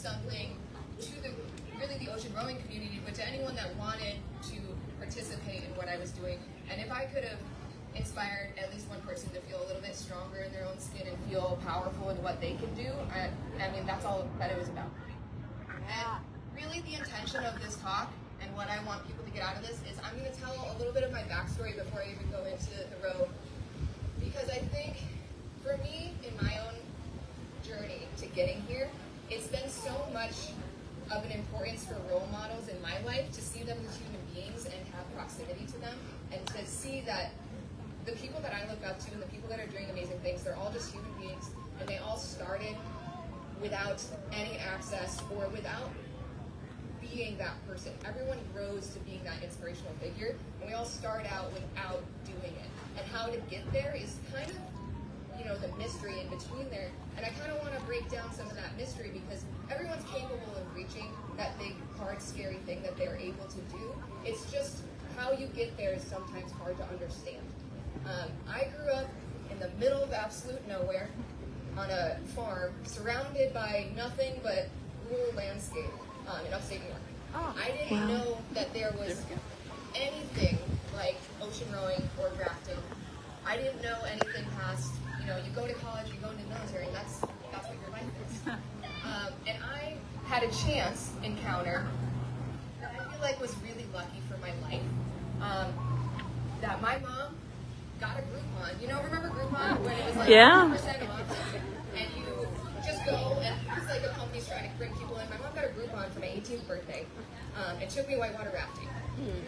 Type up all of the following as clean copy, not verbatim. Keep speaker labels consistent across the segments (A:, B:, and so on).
A: something to the ocean rowing community, but to anyone that wanted to participate in what I was doing. And if I could have inspired at least one person to feel a little bit stronger in their own skin and feel powerful in what they can do, I mean, that's all that it was about. And really the intention of this talk and what I want people to get out of this is I'm going to tell a little bit of my backstory before I even go into the row, because I think for me, in my own journey to getting here, it's been so much of an importance for role models in my life to see them as human beings and have proximity to them, and to see that the people that I look up to and the people that are doing amazing things, they're all just human beings, and they all started without any access or without being that person. Everyone grows to being that inspirational figure, and we all start out without doing it. And how to get there is kind of, you know, the mystery in between there. And I kind of want to break down some of that mystery, because everyone's capable of reaching that big, hard, scary thing that they're able to do. It's just how you get there is sometimes hard to understand. I grew up in the middle of absolute nowhere on a farm surrounded by nothing but rural landscape in upstate New York. I didn't know that there was anything like ocean rowing or rafting. I didn't know anything past, you know, you go to college, you go into the military, and that's what your life is. And I had a chance encounter that I feel like was really lucky for my life. That my mom got a Groupon. You know, remember Groupon when it was like 50% off, and you just go and it's like a company's trying to bring people in. My mom got a Groupon for my 18th birthday, and took me whitewater rafting.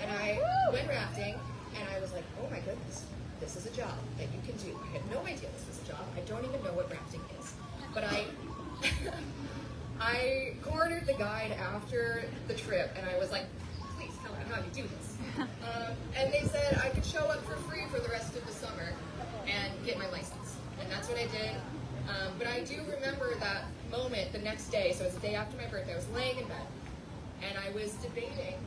A: And I went rafting, and I was like, oh my goodness, this is a job that you can do. I had no idea this was a job. I don't even know what rafting is, but I cornered the guide after the trip, and I was like, please tell me how you do this. And they said I could show up for free for the rest of the summer and get my license. And that's what I did. But I do remember that moment the next day. So it was the day after my birthday. I was laying in bed, and I was debating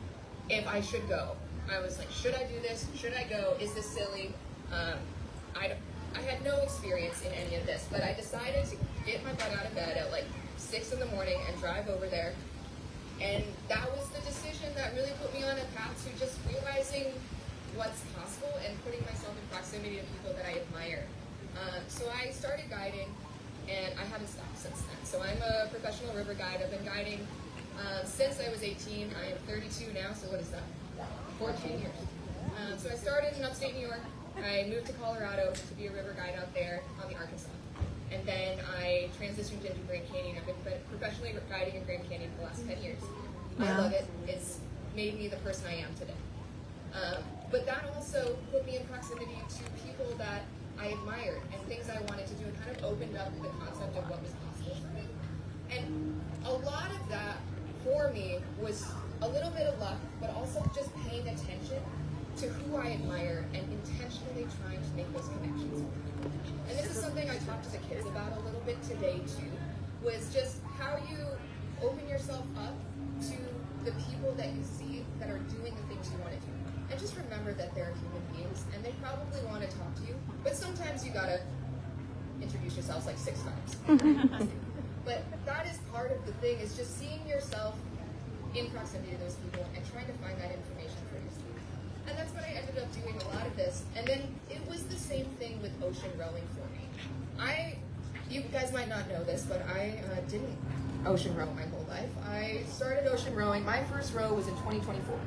A: if I should go. I was like, should I do this? Should I go? Is this silly? I had no experience in any of this, but I decided to get my butt out of bed at like 6 in the morning and drive over there. And that was the decision that really put me on a path to just realizing what's possible and putting myself in proximity to people that I admire. So I started guiding, and I haven't stopped since then. So I'm a professional river guide. I've been guiding since I was 18. I am 32 now, so what is that? 14 years. So I started in upstate New York. I moved to Colorado to be a river guide out there on the Arkansas. And then I transitioned into Grand Canyon. I've been professionally guiding in Grand Canyon for the last 10 years. I love it. It's made me the person I am today. But that also put me in proximity to people that I admired and things I wanted to do, and kind of opened up the concept of what was possible for me. And a lot of that for me was a little bit of luck, but also just paying attention to who I admire and intentionally trying to make those connections. And this is something I talked to the kids about a little bit today too, was just how you open yourself up to the people that you see that are doing the things you want to do. And just remember that they're human beings, and they probably want to talk to you, but sometimes you gotta introduce yourselves like 6 times. But that is part of the thing, is just seeing yourself in proximity to those people and trying to find that information for yourself. And that's what I ended up doing a lot of this. And then it was the same thing with ocean rowing for me. You guys might not know this, but I didn't ocean row my whole life. I started ocean rowing. My first row was in 2024.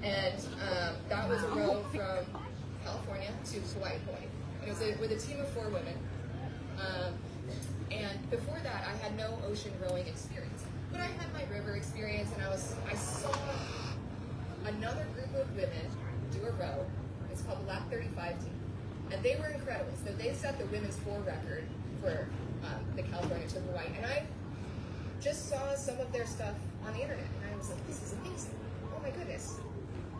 A: And that was a row from California to Hawaii. And it was with a team of 4 women. And before that, I had no ocean rowing experience. But I had my river experience, and I saw another group of women do a row. It's called the Lap 35 team. And they were incredible. So they set the women's 4 record for the California to Hawaii. And I just saw some of their stuff on the internet. And I was like, this is amazing. Oh my goodness.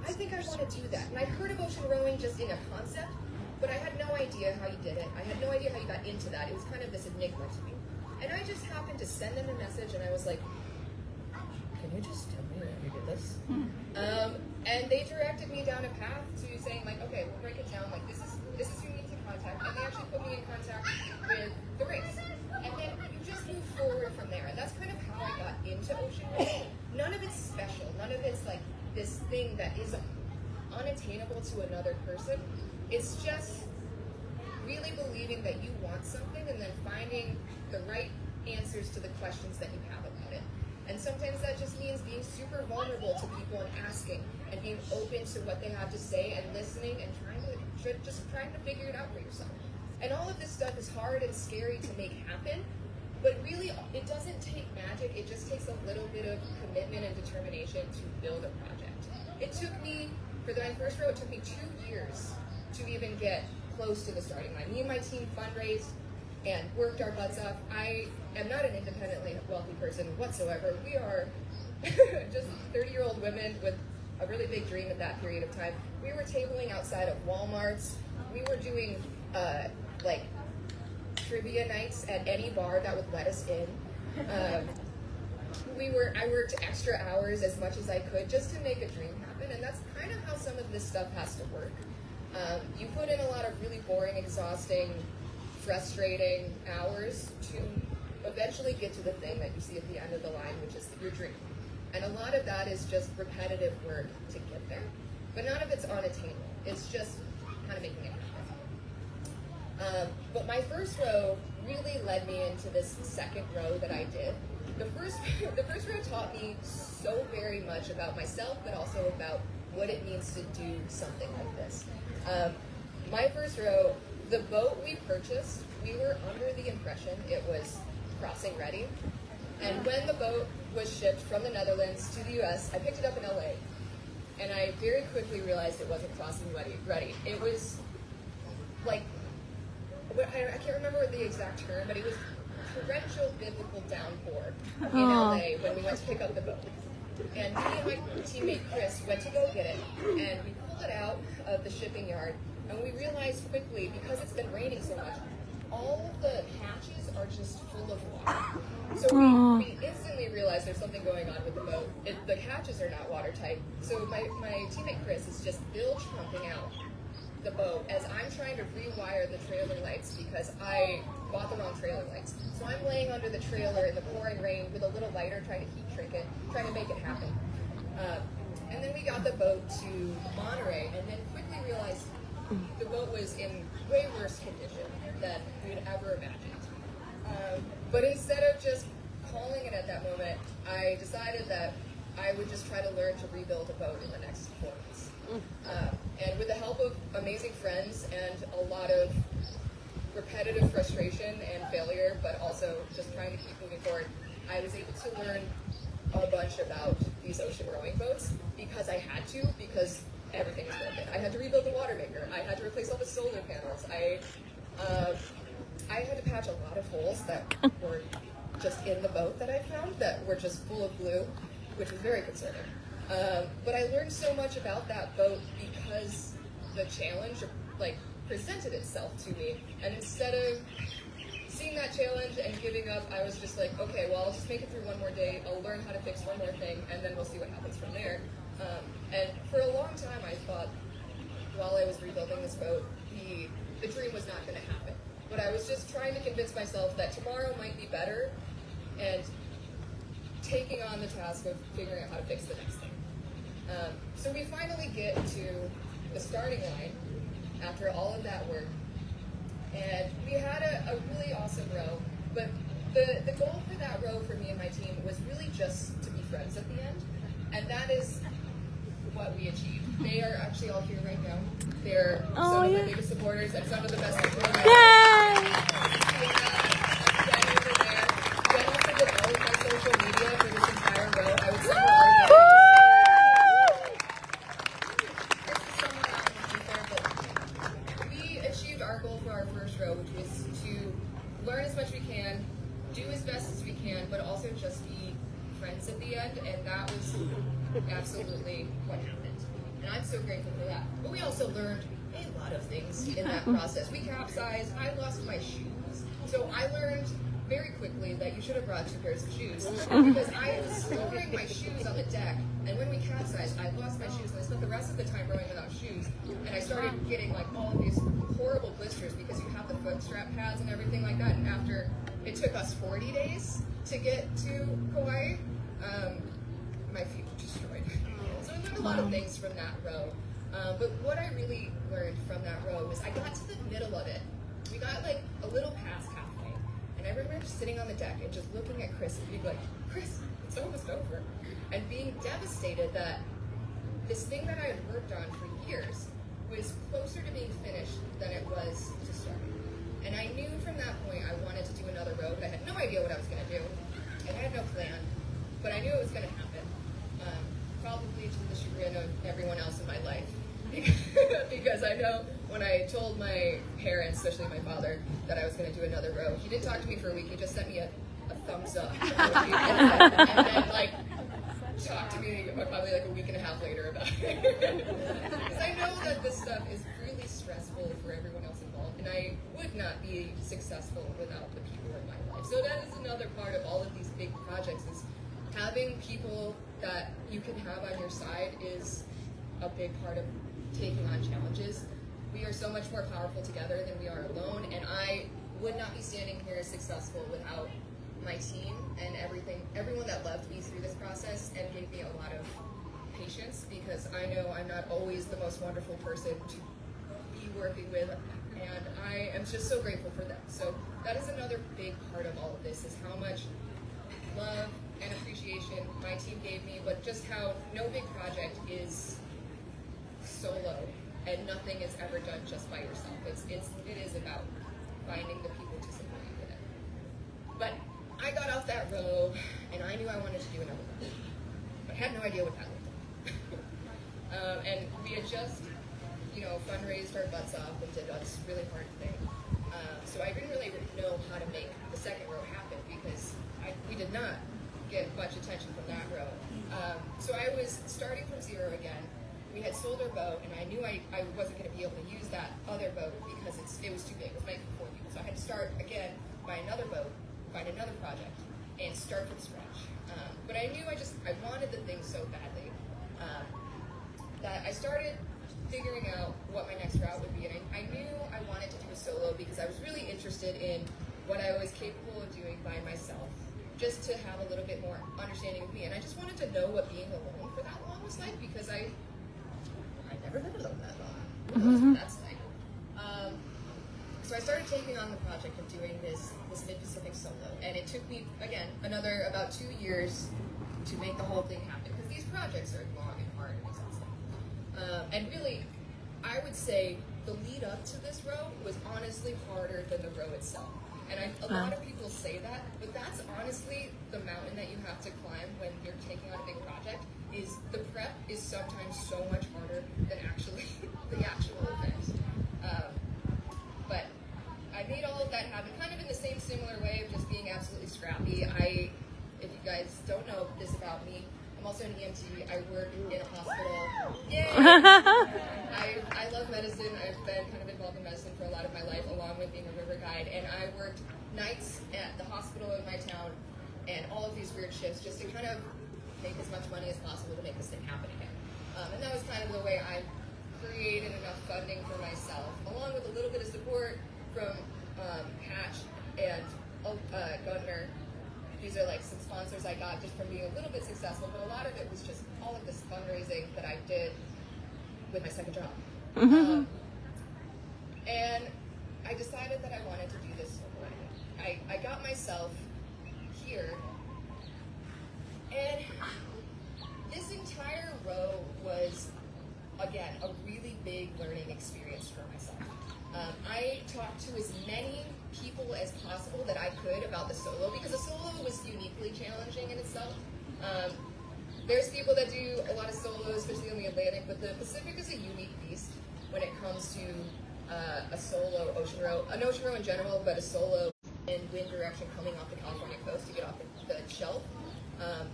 A: I think I want to do that. And I'd heard of ocean rowing just in a concept, but I had no idea how you did it. I had no idea how you got into that. It was kind of this enigma to me. And I just happened to send them a message, and I was like, can you just tell me how you did this? And they directed me down a path to saying, like, okay, we'll break it down. Like, this is who you need to contact. And they actually put me in contact with the race. And then you just move forward from there. And that's kind of how I got into into ocean rowing, none of it's special. None of it's like this thing that is unattainable to another person. It's just really believing that you want something and then finding the right answers to the questions that you have about it. And sometimes that just means being super vulnerable to people and asking and being open to what they have to say and listening and trying to figure it out for yourself. And all of this stuff is hard and scary to make happen, but really it doesn't take magic. It just takes a little bit of commitment and determination to build a project. It took me, for my first row, it took me 2 years to even get close to the starting line. Me and my team fundraised and worked our butts off. I am not an independently wealthy person whatsoever. We are just 30-year-old women with a really big dream at that period of time. We were tabling outside of Walmarts. We were doing like trivia nights at any bar that would let us in. I worked extra hours as much as I could just to make a dream happen, and that's kind of how some of this stuff has to work. You put in a lot of really boring, exhausting, frustrating hours to eventually get to the thing that you see at the end of the line, which is your dream. And a lot of that is just repetitive work to get there, but none of it's unattainable. It's just kind of making it happen. But my first row really led me into this second row that I did. The first row taught me so very much about myself, but also about what it means to do something like this. My first row, the boat we purchased, we were under the impression it was crossing ready. And when the boat was shipped from the Netherlands to the US, I picked it up in LA. And I very quickly realized it wasn't crossing ready. It was like, I can't remember the exact term, but it was torrential biblical downpour in LA when we went to pick up the boat. And me and my teammate Chris went to go get it, and we pulled it out of the shipping yard, and we realized quickly, because it's been raining so much, all of the hatches are just full of water. So we instantly realized there's something going on with the boat. The hatches are not watertight. So my teammate Chris is just bilge pumping out the boat as I'm trying to rewire the trailer lights because I bought the wrong trailer lights. So I'm laying under the trailer in the pouring rain with a little lighter trying to heat shrink it, trying to make it happen. And then we got the boat to Monterey and then quickly realized the boat was in way worse condition than we'd ever imagined. But instead of just calling it at that moment, I decided that I would just try to learn to rebuild a boat in the next 4 months. And with the help of amazing friends and a lot of repetitive frustration and failure, but also just trying to keep moving forward, I was able to learn a bunch about these ocean rowing boats because I had to, because everything was broken. I had to rebuild the water maker. I had to replace all the solar panels. I had to patch a lot of holes that were just in the boat that I found that were just full of glue, which was very concerning. But I learned so much about that boat because the challenge presented itself to me. And instead of seeing that challenge and giving up, I was just like, okay, well, I'll just make it through one more day. I'll learn how to fix one more thing, and then we'll see what happens from there. And for a long time, I thought, while I was rebuilding this boat, the dream was not going to happen. But I was just trying to convince myself that tomorrow might be better, and taking on the task of figuring out how to fix the next thing. So we finally get to the starting line after all of that work, and we had a really awesome row, but the goal for that row for me and my team was really just to be friends at the end, and that is what we achieved. They are actually all here right now. They're some of my biggest supporters and some of the best people in my life. Jen over there. Jen also did all of my social media for this entire row. I would send her our we achieved our goal for our first row, which was to learn as much as we can, do as best as we can, but also just be friends at the end, and that was absolutely what happened. And I'm so grateful for that. But we also learned a lot of things in that process. We capsized, I lost my shoes. So I learned very quickly that you should have brought 2 pairs of shoes because I was storing my shoes on the deck, and when we capsized, I lost my shoes, and I spent the rest of the time rowing without shoes, and I started getting all of these horrible blisters because you have the foot strap pads and everything like that, and after it took us 40 days to get to Kauai, my feet were destroyed. So I learned a lot of things from that row. But what I really learned from that row was I got to the middle of it. We got like a little past halfway. And I remember just sitting on the deck and just looking at Chris and being like, Chris, it's almost over. And being devastated that this thing that I had worked on for years was closer to being finished than it was to start. And I knew from that point I wanted to do another row, but I had no idea what I was going to do. And I had no plan, but I knew it was going to happen. Probably to the chagrin of everyone else in my life. Because I know when I told my parents, especially my father, that I was going to do another row, he didn't talk to me for a week. He just sent me a thumbs up. and then like, talked to me probably like a week and a half later about it. Because I know that this stuff is really stressful for everyone else involved, and I would not be successful without the people in my life. So that is another part of all of these big projects, is having people that you can have on your side is a big part of taking on challenges. We are so much more powerful together than we are alone, and I would not be standing here successful without my team and everyone that loved me through this process and gave me a lot of patience, because I know I'm not always the most wonderful person to be working with, and I am just so grateful for them. So that is another big part of all of this, is how much love and appreciation my team gave me, but just how no big project is solo and nothing is ever done just by yourself. It is about finding the people to support you with it. But I got off that row and I knew I wanted to do another row, but I had no idea what that looked like. And we had just, fundraised our butts off and did this really hard thing. So I didn't really know how to make the second row happen, because we did not get much attention from that row. So I was starting from zero again. We had sold our boat, and I knew I wasn't going to be able to use that other boat because it was too big. It was meant for 4 people. So I had to start again, buy another boat, find another project, and start from scratch. But I knew I wanted the thing so badly that I started figuring out what my next route would be. And I knew I wanted to do a solo because I was really interested in what I was capable of doing by myself, just to have a little bit more understanding of me. And I just wanted to know what being alone for that long was like, because I never been alone that long. That's like. So I started taking on the project of doing this Mid-Pacific solo, and it took me, again, another about 2 years to make the whole thing happen, because these projects are long and hard and exhausting. And really, I would say the lead up to this row was honestly harder than the row itself. And a lot of people say that, but that's honestly the mountain that you have to climb when you're taking on a big project. Is the prep is sometimes so much harder than actually the actual event. But I made all of that happen kind of in the same similar way of just being absolutely scrappy. If you guys don't know this about me, I'm also an EMT. I work in a hospital. Yay! I love medicine. I've been kind of involved in medicine for a lot of my life, along with being a river guide. And I worked nights at the hospital in my town and all of these weird shifts just to kind of make as much money as possible to make this thing happen again. And that was kind of the way I created enough funding for myself, along with a little bit of support from Hatch and Gardner. These are like some sponsors I got just from being a little bit successful, but a lot of it was just all of this fundraising that I did with my second job. And I decided that I wanted to do this solo. I got myself here, and this entire row was, again, a really big learning experience for myself. I talked to as many people as possible that I could about the solo, because the solo was uniquely challenging in itself. There's people that do a lot of solos, especially on the Atlantic, but the Pacific is a unique beast when it comes to a solo ocean row, an ocean row in general, but a solo in wind direction coming off the California coast to get off the shelf.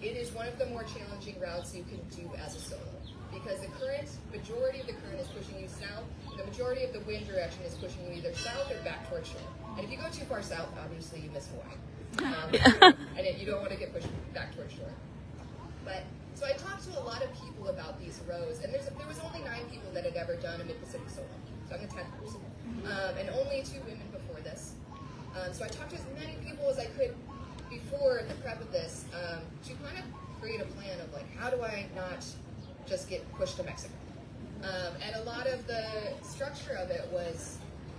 A: It is one of the more challenging routes you can do as a solo, because the majority of the current is pushing you south, the majority of the wind direction is pushing you either south or back towards shore. And if you go too far south, obviously you miss Hawaii. And you don't want to get pushed back towards shore. But so I talked to a lot of people about these rows, and there was only 9 people that had ever done a Mid-Pacific solo. So I'm the 10th person. And only 2 women before this. So I talked to as many people as I could before the prep of this to kind of create a plan of like, how do I not just get pushed to Mexico? And a lot of the structure of it was,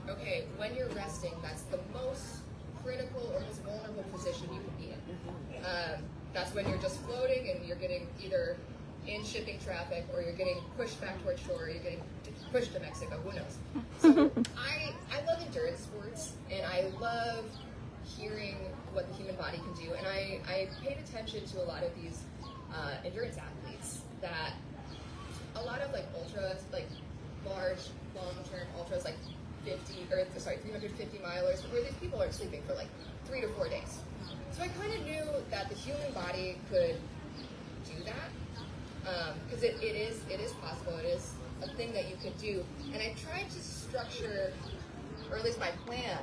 A: okay, when you're resting, that's the most critical or most vulnerable position you can be in. That's when you're just floating and you're getting either in shipping traffic or you're getting pushed back towards shore or you're getting pushed to Mexico, who knows? So I love endurance sports and I love hearing what the human body can do. And I paid attention to a lot of these endurance athletes that a lot of like ultras, like large, long-term ultras, like 350 milers, where these people are sleeping for like 3 to 4 days. So I kind of knew that the human body could do that, because it is possible. It is a thing that you could do. And I tried to structure, or at least my plan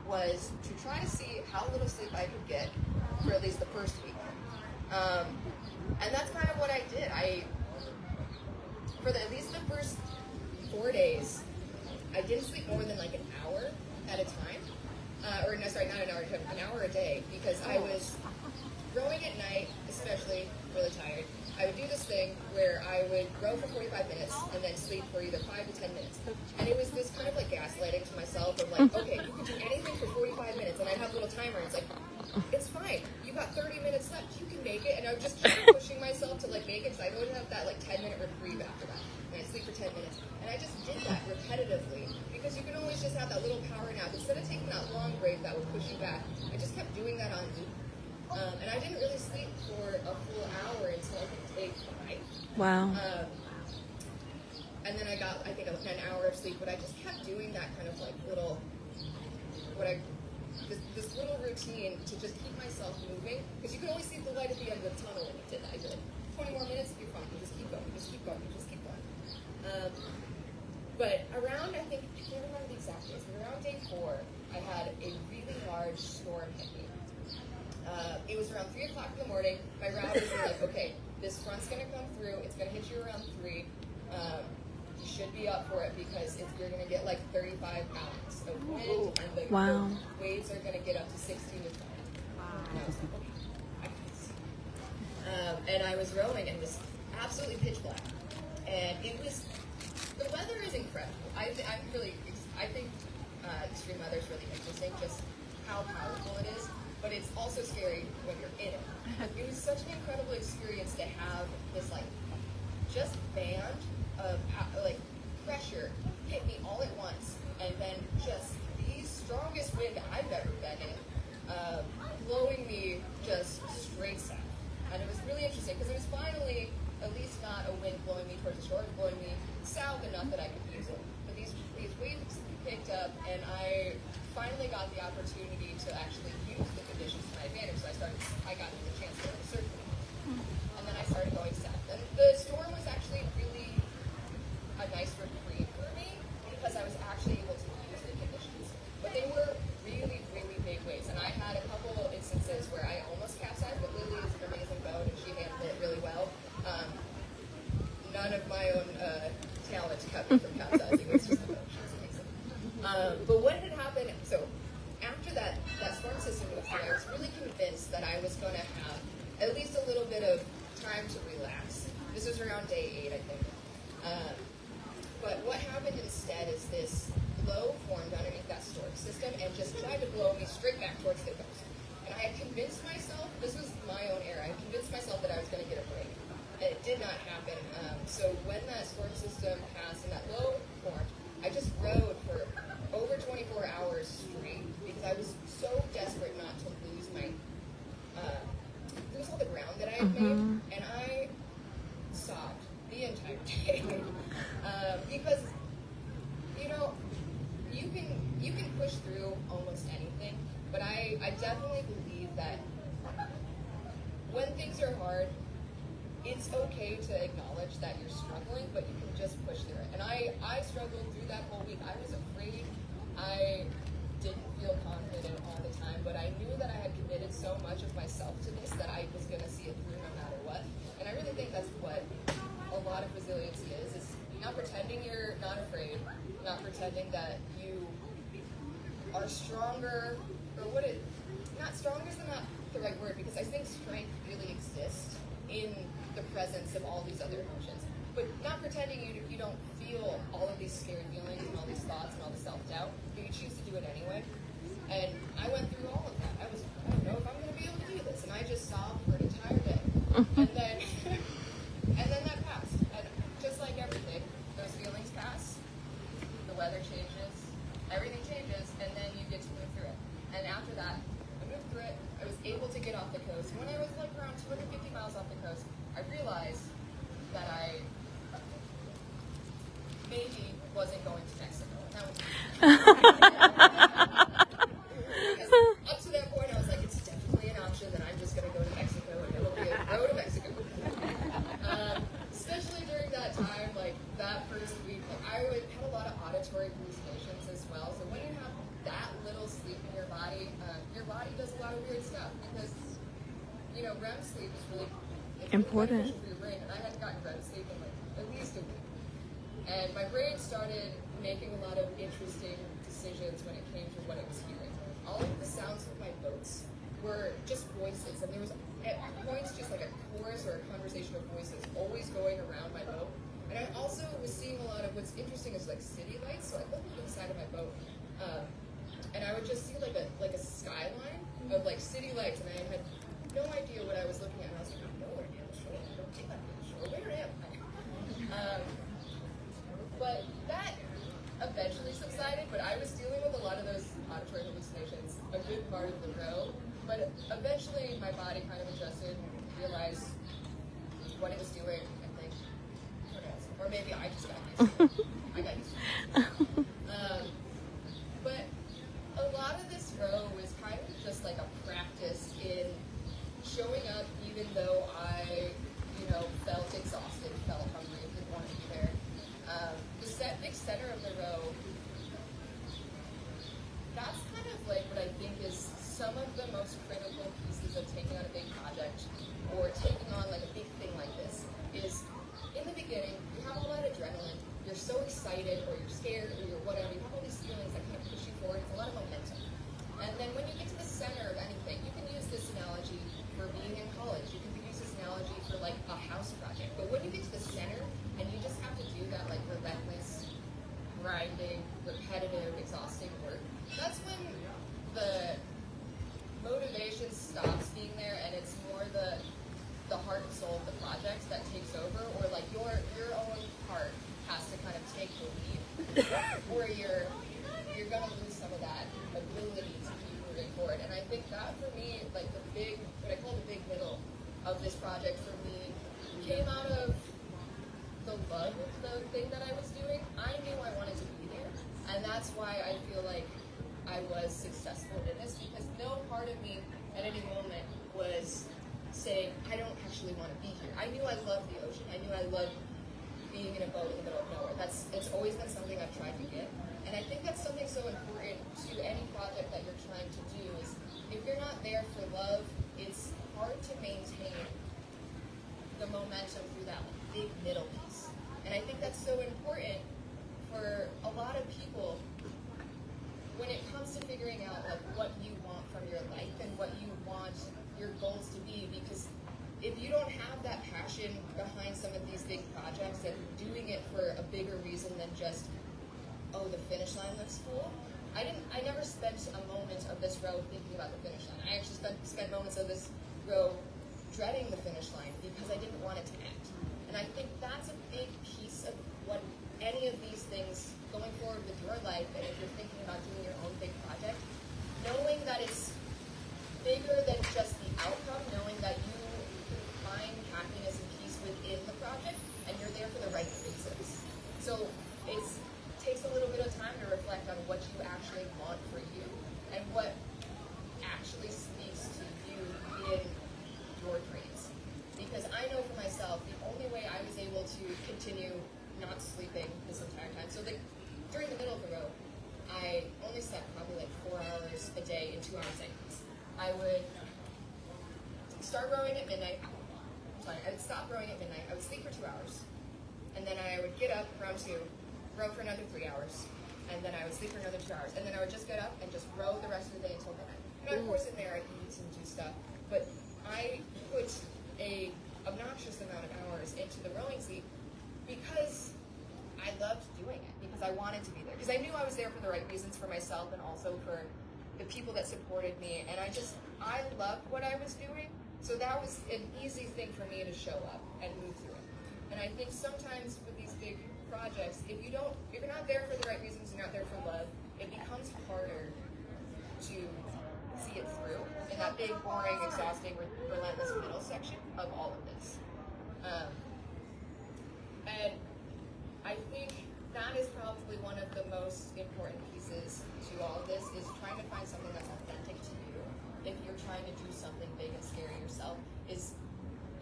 A: was to try to see how little sleep I could get for at least the first week. And that's kind of what I did. At least the first 4 days, I didn't sleep more than like an hour at a time. Not an hour, an hour a day, because I was rowing at night, especially really tired. I would do this thing where I would row for 45 minutes and then sleep for either 5 to 10 minutes. And it was this kind of like gaslighting to myself of like, okay, you can do anything for 45 minutes. And I'd have a little timer. It's like, it's fine. You got 30 minutes left. You can make it. And I would just keep pushing myself to like make it, because I would have that like 10-minute reprieve after that. And I'd sleep for 10 minutes. And I just did that repetitively, because you can always just have that little power nap. Instead of taking that long break that would push you back, I just kept doing that on loop. And I didn't really sleep for a full hour until I think day 5.
B: Wow.
A: And then I got, I think, an hour of sleep, but I just kept doing that kind of like little, this little routine to just keep myself moving, because you can always see the light at the end of the tunnel when you did that. I did like 20 more minutes, you're fine. You just keep going, you just keep going, you just keep going. But around, I think, I can't remember the exact days, but around day 4, I had a really large storm hit me. It was around 3 o'clock in the morning. My routers were like, okay, this front's going to come through. It's going to hit you around 3. You should be up for it, because you're going to get like 35 pounds of wind, and the waves are going to get up to 16 to 20. And I was like, okay, I got this. And I was rowing, and it was absolutely pitch black. And it was, the weather is incredible. I think extreme weather is really interesting, just how powerful it is. But it's also scary when you're in it. It was such an incredible experience to have this like just band of like pressure hit me all at once, and then just the strongest wind I've ever been in, blowing me just straight south. And it was really interesting, because it was finally at least not a wind blowing me towards the shore. It was blowing me south enough that I could use it. But these waves picked up, and I finally got the opportunity to actually use the conditions to my advantage. So I got the chance to surf, and then I started going south. And the storm was actually really a nice reprieve for me, because I was actually able to use the conditions. But they were really, really big waves, and I had a couple instances where I almost capsized. But Lily is an amazing boat, and she handled it really well. None of my own talent kept me from capsizing. It's just the boat. She was amazing. But what had happened, so after that storm system moved through, I was really convinced that I was going to have at least a little bit of time to relax. This was around day 8, I think. But what happened instead is this low formed underneath that storm system and just tried to blow me straight back towards the coast. And I had convinced myself, this was my own error, I had convinced myself that I was going to get a break. And it did not happen. So when that storm system passed and that low formed, I just rode for over 24 hours straight, because I was so desperate not to lose lose all the ground that I had made, and I sobbed the entire day. Because you can push through almost anything, but I definitely believe that when things are hard, it's okay to acknowledge that you're struggling, but you can just push through it. And I struggled through that whole week. I was afraid. I didn't feel confident all the time, but I knew that I had committed so much of myself to this that I was going to see it through no matter what. And I really think that's what a lot of resiliency is not pretending you're not afraid, not pretending that you are stronger, or not stronger is not the right word, because I think strength really exists in presence of all these other emotions. But not pretending you don't feel all of these scary feelings and all these thoughts and all the self-doubt, but you choose to do it anyway. And I went through all of that. I don't know if I'm going to be able to do this. And I just sobbed for an entire day. And then that passed. And just like everything, those feelings pass, the weather changes, everything changes, and then you get to move through it. And after that, I moved through it. I was able to get off the coast. When I was like around 250 miles off the coast, I realized that I maybe wasn't going to Mexico. And that was up to that point, I was like, it's definitely an option that I'm just going to go to Mexico and it'll be a road to Mexico. Especially during that time, like that first week, I had a lot of auditory hallucinations as well. So when you have that little sleep in your body does a lot of weird stuff because, REM sleep is really important for your brain. And I hadn't gotten REM sleep in like at least a week. And my brain started making a lot of interesting decisions when it came to what it was hearing. All of the sounds of my boats were just voices, and there was at points just like a chorus or a conversation of voices always going around my boat. And I also was seeing a lot of what's interesting is like city lights. So I looked inside of my boat, and I would just see like a skyline of like city lights, and I had no idea what I was looking at. And I was like, I'm nowhere near the shore. I don't think I'm near the shore. Where am I? But that eventually subsided, but I was dealing with a lot of those auditory hallucinations a good part of the row. But eventually my body kind of adjusted, realized what it was doing, and think, or maybe I just got used to it. I got used to it. But a lot of this row was kind of just like a practice in showing up even though I, felt exhausted, felt hungry, didn't want to be there. The big center of the row, that's kind of like what I think is some of the most critical pieces of taking on a big project or taking on like a big thing like this is in the beginning, you have a lot of adrenaline, you're so excited or you're scared or you're whatever, you have all these feelings that kind of push you forward, it's a lot of momentum. And then when you get to the center of anything, you can use this analogy for being in college, you can use this analogy for like a house project, but when you get to the center and you just have to do that like relentless, grinding, repetitive, exhausting work, that's when the motivation stops being there and it's more the heart and soul of the project that takes over, or like your own heart has to kind of take the lead, or you're gonna lose some of that ability to keep moving forward. And I think that for me, like what I call the big middle of this project for me came out of the love of the thing that I was doing. I knew I wanted to be there, and that's why I feel like I was successful in this, because no part of me at any moment was saying, I don't actually want to be here. I knew I loved the ocean. I knew I loved being in a boat in the middle of nowhere. It's always been something I've tried to get, and I think that's something so important to any project that you're trying to do is if you're not there for love, it's hard to maintain the momentum through that big middle piece. And I think that's so important for a lot of people when it comes to figuring out like what you want from your life and what you want your goals to be, because if you don't have that passion behind some of these big projects and doing it for a bigger reason than just, oh, the finish line looks cool. I never spent a moment of this row thinking about the finish line. I actually spent moments of this row dreading the finish line because I didn't want it to end. And I think that's a big piece of what any of these things going forward with your life, and if you're thinking about doing your own big project, knowing that it's bigger than just the outcome, knowing that you can find happiness and peace within the project, and you're there for the right reasons. So it takes a little bit of time to reflect on what you actually want for you, and what actually speaks to you in your dreams. Because I know for myself, the only way I was able to continue not sleeping this entire time, so during the middle of the row, I only slept probably like 4 hours a day in 2 hour segments. I would start rowing at midnight. I would stop rowing at midnight. I would sleep for 2 hours. And then I would get up around 2, row for another 3 hours. And then I would sleep for another 2 hours. And then I would just get up and just row the rest of the day until midnight. And of course in there I eat and do stuff. But I put a obnoxious amount of hours into the rowing seat because I loved doing it, because I wanted to be there, because I knew I was there for the right reasons for myself and also for the people that supported me, and I loved what I was doing, so that was an easy thing for me to show up and move through it. And I think sometimes with these big projects, if you're not there for the right reasons, you're not there for love, it becomes harder to see it through in that big, boring, exhausting, relentless middle section of all of this. And I think that is probably one of the most important pieces to all of this, is trying to find something that's authentic to you. If you're trying to do something big and scary yourself, is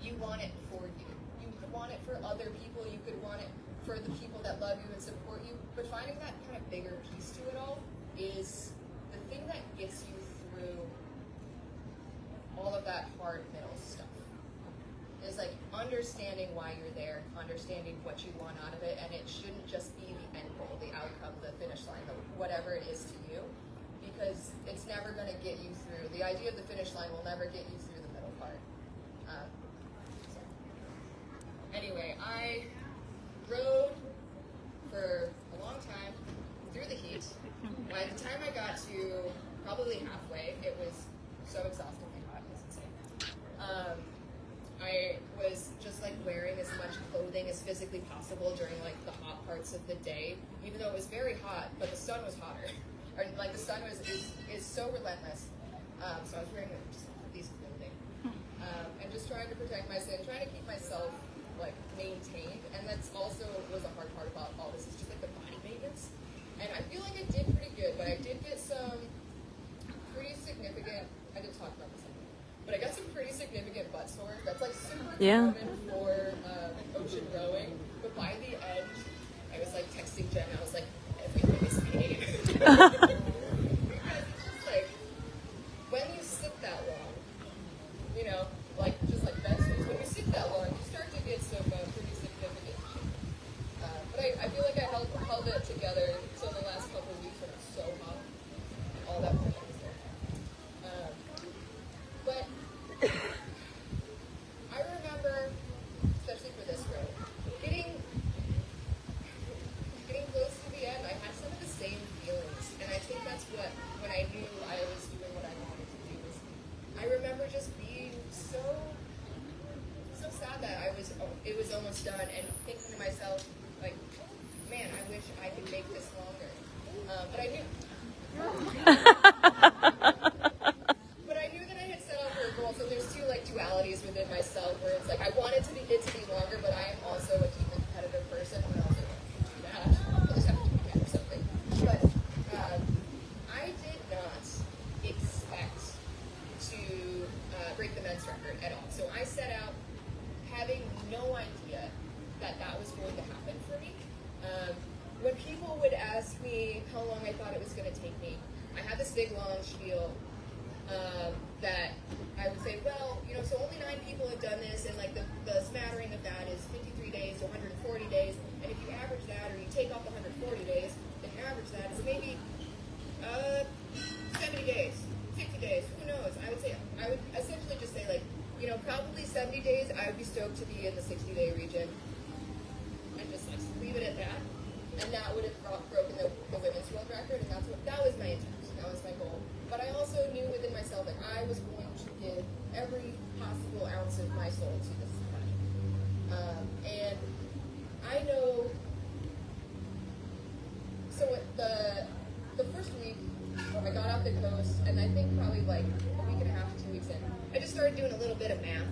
A: you want it for you. You could want it for other people, you could want it for the people that love you and support you, but finding that kind of bigger piece to it all is the thing that gets you through all of that hard middle stuff. Is like understanding why you're there, understanding what you want out of it, and it shouldn't just be the end goal, the outcome, the finish line, whatever it is to you, because it's never going to get you through. The idea of the finish line will never get you through the middle part. Anyway, I rode for a long time through the heat. By the time I got to probably halfway, it was so exhaustingly hot, it's insane. I was just like wearing as much clothing as physically possible during like the hot parts of the day, even though it was very hot, but the sun was hotter. Or like the sun is so relentless. So I was wearing just these clothing. And just trying to protect myself, trying to keep myself like maintained. And that's also was a hard part about all this, is just like the body maintenance. And I feel like I did pretty good, but I did get some pretty significant, I did talk about this, but I got some pretty significant butt sores. That's like super common for ocean rowing. But by the end, I was like texting Jen, I was like, everything is pain. Because it's just like, when you sit that long, you know, like just like bed sores, when you sit that long, you start to get some pretty significant shit. But I feel like I held it together until the last couple of weeks when it was so hot. And all that pressure was there. But I remember, especially for this road, getting close to the end, I had some of the same feelings, and I think that's when I knew I was doing what I wanted to do. I remember just being so sad that it was almost done, and thinking to myself, like, man, I wish I could make this longer. But I knew. But I knew that I had set out for a goal, so there's two dualities within myself where it's like I wanted it to be longer, but I am also a deeply competitive person. I'm also do that. I just have to do that or something. But I did not expect to break the men's record at all. So I set out having no idea that was going to happen for me. When people would ask me how long I thought it was going to take me, I had this big long spiel that I would say, well, you know, so only 9 people have done this, and like the smattering of that is 53 days to 140 days, and if you average that, or you take off the 140 days, then you average that, it's maybe 70 days, 60 days, who knows? I would essentially just say, like, you know, probably 70 days, I would be stoked to be in the 60-day region, and just like leave it at that. And that would have broken the women's world record, and that was my intent, that was my goal. But I also knew within myself that I was going to give every possible ounce of my soul to this project. And I know, so the first week, I got off the coast, and I think probably like a week and a half to 2 weeks in, I just started doing a little bit of math.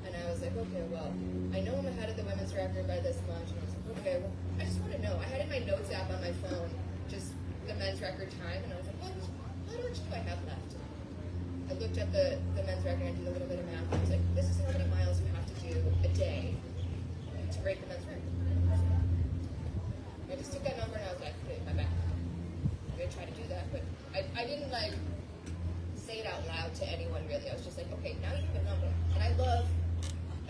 A: And I was like, okay, well, I know I'm ahead of the women's record by this much. And I was like, okay, well, I just want to know. I had in my notes app on my phone just the men's record time, and I was like, how much do I have left? I looked at the men's record, and I did a little bit of math, and I was like, this is how many miles you have to do a day to break the men's record. I just took that number, and I was like, put it in my back. I'm going to try to do that, but I didn't, like, say it out loud to anyone, really. I was just like, okay, now you have a number. And I love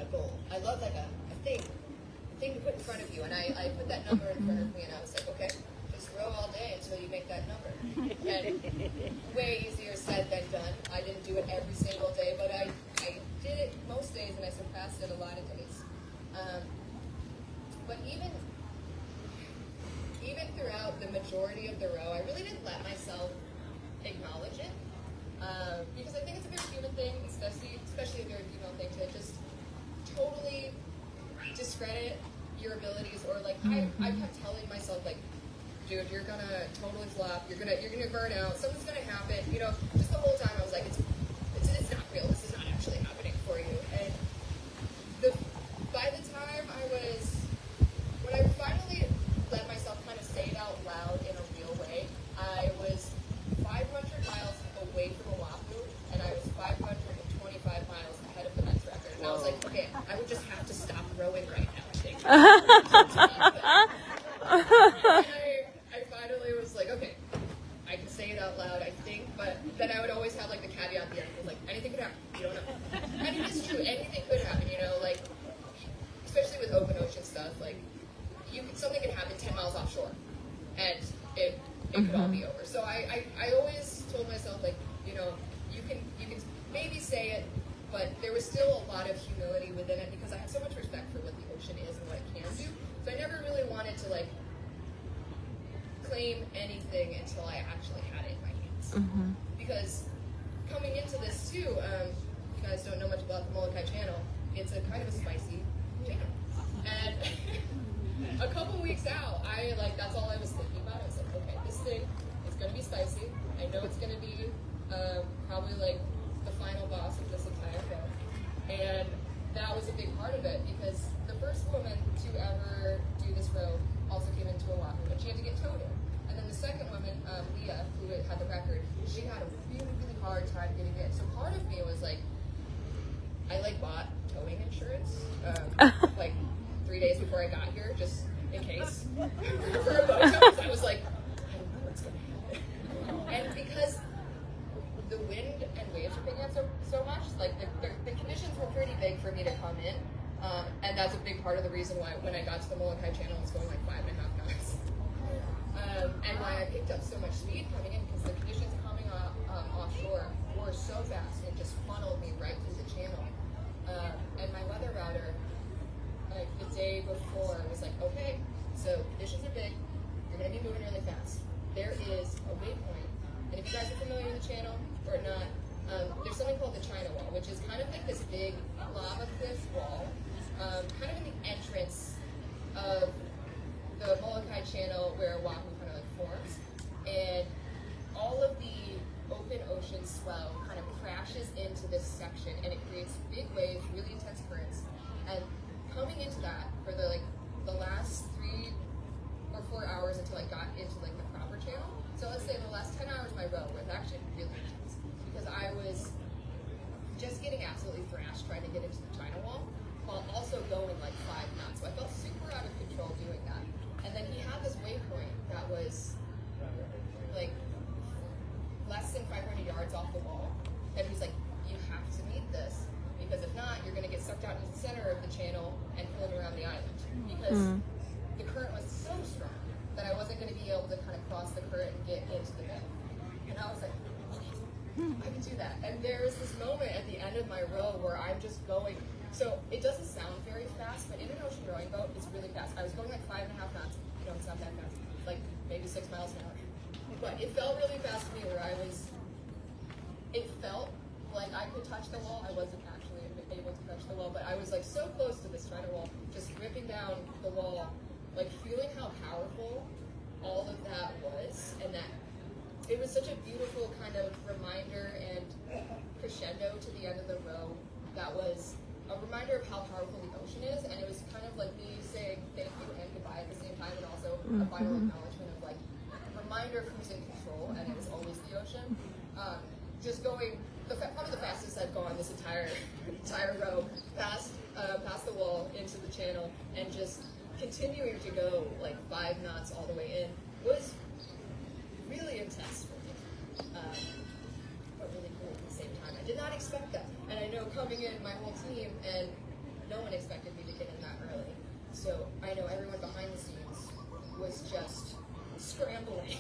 A: a goal. I love, like, a thing to put in front of you. And I put that number in front of me, and I was like, okay, just row all day until you make that number. And way easier said than done. I didn't do it every single day, but I did it most days, and I surpassed it a lot of days. But even throughout the majority of the row, I really didn't let myself acknowledge it. Because I think it's a very human thing, especially a very female thing, to just totally discredit your abilities, or like I kept telling myself, like, dude, you're gonna totally flop, you're gonna burn out, something's gonna happen, you know. Just the whole time I was like, it's not real, this is not actually happening for you. And by the time when I finally let myself kind of say it out loud in a real way, I was 500 miles away from Oahu, and I was 525 miles ahead of the men's record. And I was like, okay, I would just have to stop rowing right now, I think. I finally was like, okay, I can say it out loud, I think, but then I would always have like the caveat at the end, like, anything could happen, you don't know. And it is true, anything could happen, you know, like, especially with open ocean stuff, like, something could happen 10 miles offshore, and it could all be over. So I always told myself, like, you know, you can maybe say it, but there was still a lot of humility within it, because I have so much respect for what the ocean is and what it can do. So I never really wanted to, like, claim anything until I actually had it in my hands. Because coming into this too, you guys don't know much about the Molokai Channel. It's a kind of a spicy channel, and a couple weeks out, that's all I was thinking about. I was like, okay, this thing is going to be spicy. I know it's going to be probably like the final boss of this entire show. And that was a big part of it, because the first woman to ever do this row also came into Oahu, and she had to get towed in. And then the second woman, Leah, who had the record, she had a really, really hard time getting in. So part of me was like, I bought towing insurance, like 3 days before I got here, just in case. For a boat tow, I was like, I don't know what's going to happen. And because the wind and waves were picking up so much, like the conditions were pretty big for me to come in. And that's a big part of the reason why when I got to the Molokai Channel, it was going like 5.5 knots. And why I picked up so much speed coming in, because the conditions coming offshore were so fast, it just funneled me right through the channel. And my weather router, like the day before, was like, okay, so conditions are big, you're going to be moving really fast. There is a waypoint, and if you guys are familiar with the channel or not, there's something called the China Wall, which is kind of like this big lava cliff wall, kind of in the entrance of the Molokai Channel where Oahu kind of like forms, and all of the open ocean swell kind of crashes into this section, and it creates big waves, really intense currents. And coming into that for the last 3 or 4 hours until I got into like the proper channel. So let's say the last 10 hours of my row was actually really intense, because I was just getting absolutely thrashed trying to get into the China Wall, while also going like 5 knots. So I felt super out of control doing that. And then he had this waypoint that was like less than 500 yards off the wall. And he's like, you have to meet this, because if not, you're going to get sucked out into the center of the channel and pulling around the island. Because the current was so strong that I wasn't going to be able to kind of cross the current and get into the bay. And I was like, okay, I can do that. And there's this moment at the end of my row where I'm just going, so it doesn't sound very fast, but in an ocean rowing boat, it's really fast. I was going like 5.5 knots. You know, it's not that fast. Like maybe 6 miles an hour. But it felt really fast to me, where it felt like I could touch the wall. I wasn't actually able to touch the wall, but I was like so close to this China Wall, just ripping down the wall, like feeling how powerful all of that was, and that it was such a beautiful kind of reminder and crescendo to the end of the row. That was a reminder of how powerful the ocean is, and it was kind of like me saying thank you and goodbye at the same time, and also a final acknowledgement of like a reminder of who's in control, and it was always the ocean. Just going, probably the fastest I've gone this entire row, past the wall into the channel, and just continuing to go like 5 knots all the way in was really intense for me, but really cool at the same time. I did not expect that, and I know coming in, my whole team, and no one expected me to get in that early. So I know everyone behind the scenes was just scrambling.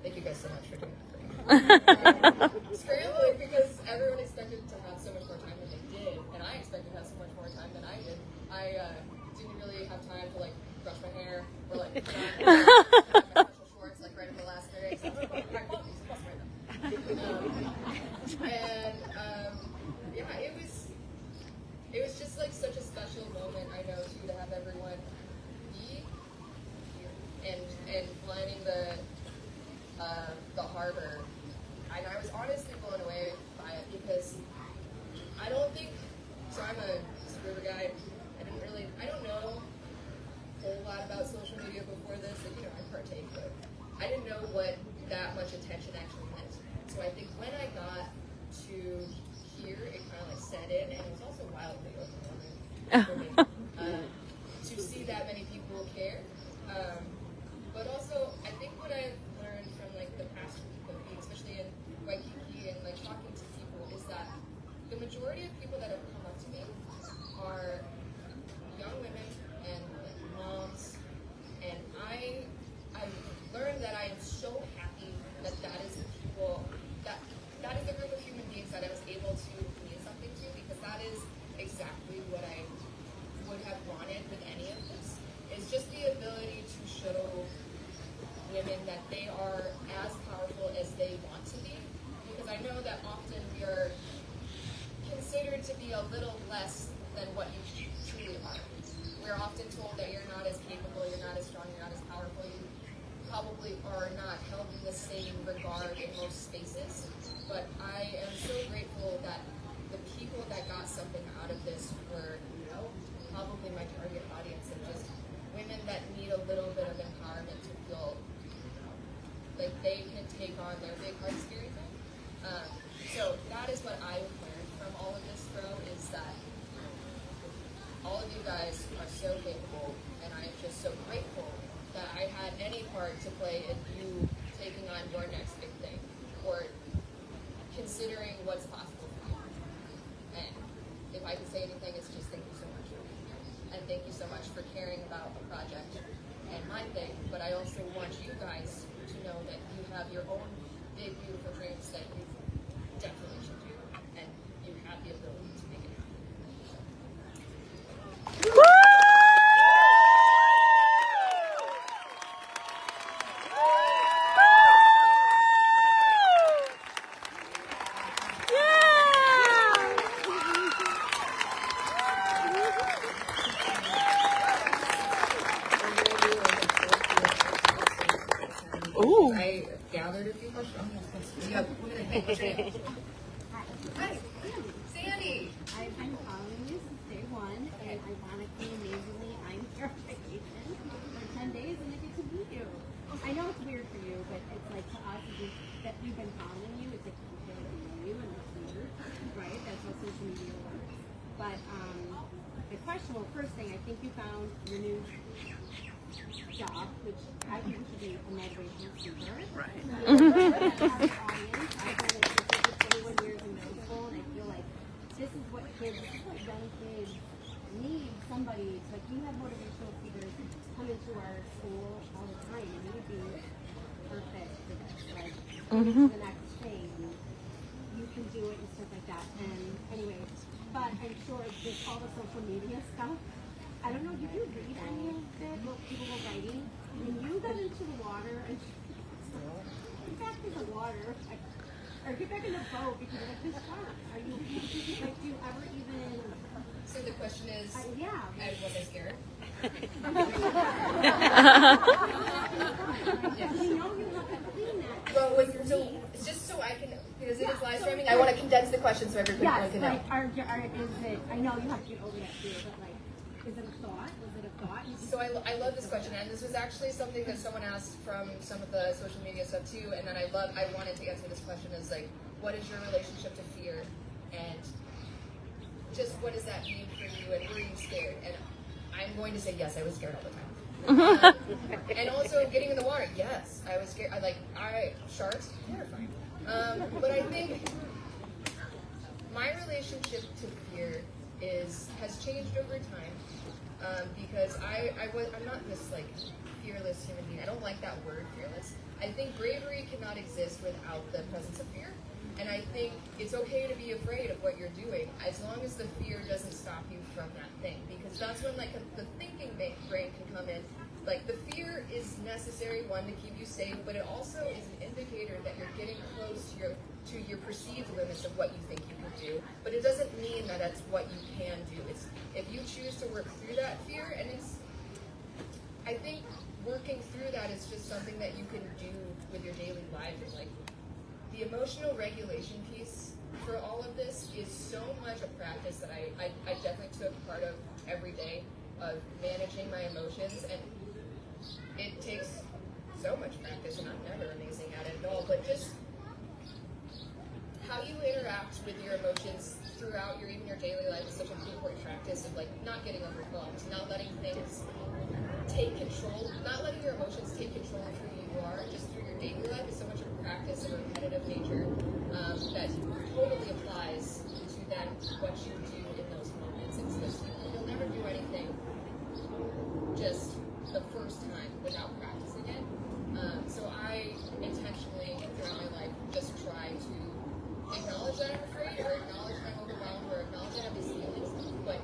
A: Thank you guys so much for doing that for me. Scrambling because everyone expected to have so much more time than they did, and I expected to have so much more time than I did. I I didn't really have time to like brush my hair or like put on my special shorts like right at the last minute. So I was like, oh, I want these, let's wear them. Yeah, it was just like such a special moment, I know, too, to have everyone be here and planning the harbor. And I was honestly blown away by it because I don't think, so I'm a river guide. I don't know a whole lot about social media before this. Like, you know, I partake, but I didn't know what that much attention actually meant. So I think when I got to here, it kind of like set in, and it was also wildly overwhelming for me to see that many people care. But also, I think what I've learned from like the past week of being, especially in Waikiki and like talking to people, is that the majority of people that have come up to me are young women and moms, and I've learned that I am so happy that that is the people, that is the group of human beings that I was able to mean something to, because that is exactly what I would have wanted with any of this. It's just the ability to show women that they are as powerful as they want to be, because I know that often we are considered to be a little less than what you truly are. We're often told that you're not as capable, you're not as strong, you're not as powerful, you probably are not held in the same regard in most spaces. But I am so grateful that the people that got something out of this were, you know, probably my target audience, and just women that need a little bit of empowerment to feel like they can take on their big hard scary thing. So that is what I've learned from all of this, bro, is that all of you guys are so capable, and I'm just so grateful that I had any part to play in you taking on your next big thing, or considering what's possible for you. And if I can say anything, it's just thank you so much for being here. And thank you so much for caring about the project and my thing, but I also want you guys to know that you have your own big, beautiful dreams that you definitely should do, and you have the ability to make it happen. I gathered a few questions. Hi, Sandy.
B: I've been following you since day one, and ironically, amazingly, I'm here on vacation for 10 days, and I get to meet you. I know it's weird for you, but it's like to us, that we've been following you, it's like we feel like we know you, and it's weird, right? That's how social media works. But the question, well, first thing, I think you found your new job, which I think should be a motivational speaker. Right. Our audience, I've been in for 21 years in middle school, and I feel like this is what young kids need. Somebody, like, you have motivational speakers come into our school all the time, and you would be perfect for this. Like, the next thing, you can do it and stuff like that. And anyway, but I'm sure with all the social media stuff, I don't know, did you read any of it, what people were writing? When you got into the water, and get back in the water, or get back in the boat because of the shark. Are you, like, do you ever even...
A: So the question is,
B: yeah.
A: Was I scared?
B: You know you have to clean that.
A: Well, so it's just so I can, because it is live streaming, I want to condense the question so everybody can know.
B: Is it, I know you have to get over that too, but like, is it a thought? Was it a thought?
A: So I love this question, and this was actually something that someone asked from some of the social media stuff too, and then I wanted to answer this question is like, what is your relationship to fear, and just what does that mean for you, and were you scared? And I'm going to say yes, I was scared all the time. And also getting in the water, yes, I was scared. Sharks, terrifying. But I think my relationship to fear has changed over time, because I'm not this like fearless human being. I don't like that word, fearless. I think bravery cannot exist without the presence of fear. And I think it's okay to be afraid of what you're doing, as long as the fear doesn't stop you from that thing. Because that's when like like the fear is necessary, one, to keep you safe, but it also is an indicator that you're getting close to your perceived limits of what you think you can do. But it doesn't mean that that's what you can do. It's if you choose to work through that fear, and I think working through that is just something that you can do with your daily life. And like the emotional regulation piece for all of this is so much a practice that I definitely took part of every day of managing my emotions, and it takes so much practice, and I'm never amazing at it at all, but just how you interact with your emotions throughout even your daily life is such an important practice of like not getting overwhelmed, not letting things take control, not letting your emotions take control of who you are just through your daily life is so much a practice of a repetitive nature that totally applies to then what you do in those moments. It's just you'll never do anything just the first time without practicing it. So I intentionally throughout my life just try to acknowledge that I'm afraid, or acknowledge that I'm overwhelmed, or acknowledge that I have these feelings, but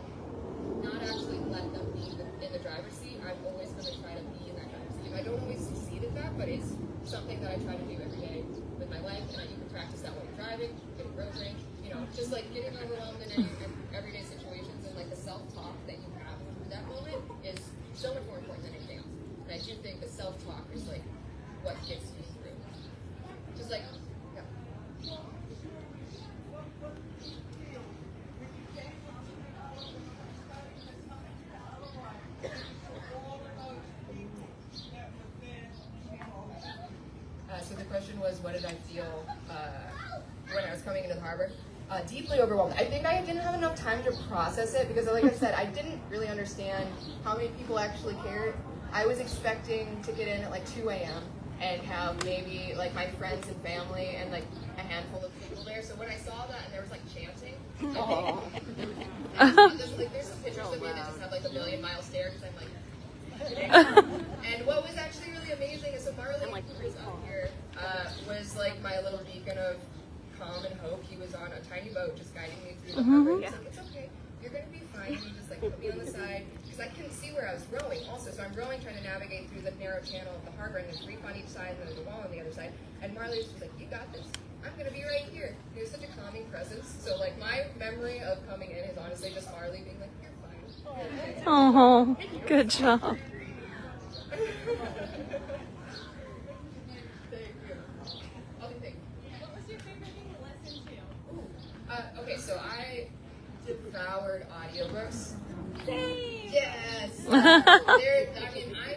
A: not actually let them be in the driver's seat. I'm always going to try to be in that driver's seat. I don't always succeed at that, but it's something that I try to do every day with my life, and you can practice that while you're driving, getting road rage, just like getting overwhelmed in everyday situations, and like the self-talk that you have through that moment is so much more important than anything else. And I do think the self-talk is like what gets you through. Just like, yeah. So the question was, what did I feel when I was coming into the harbor? Deeply overwhelmed. I think I didn't have enough time to process it because, like I said, I didn't really understand how many people actually cared. I was expecting to get in at like 2 a.m. and have maybe like my friends and family and like a handful of people there. So when I saw that and there was like chanting, there's some pictures of me that just have like a million-mile stare because I'm like. And what was actually really amazing is so Marley, who was up here, was like my little beacon of calm and hope. He was on a tiny boat just guiding me through the harbor. He's like, it's okay, you're going to be fine. He just like put me on the side because I couldn't see where I was rowing also. So I'm rowing trying to navigate through the narrow channel of the harbor, and there's reef on each side and there's a wall on the other side. And Marley was just like, you got this. I'm going to be right here. He was such a calming presence. So like my memory of coming in is honestly just Marley being like, you're fine.
C: Oh, good job.
A: Thank you. Okay.
B: What was your favorite thing to listen to?
A: Okay, so I devoured audiobooks.
B: Same.
A: Yes. I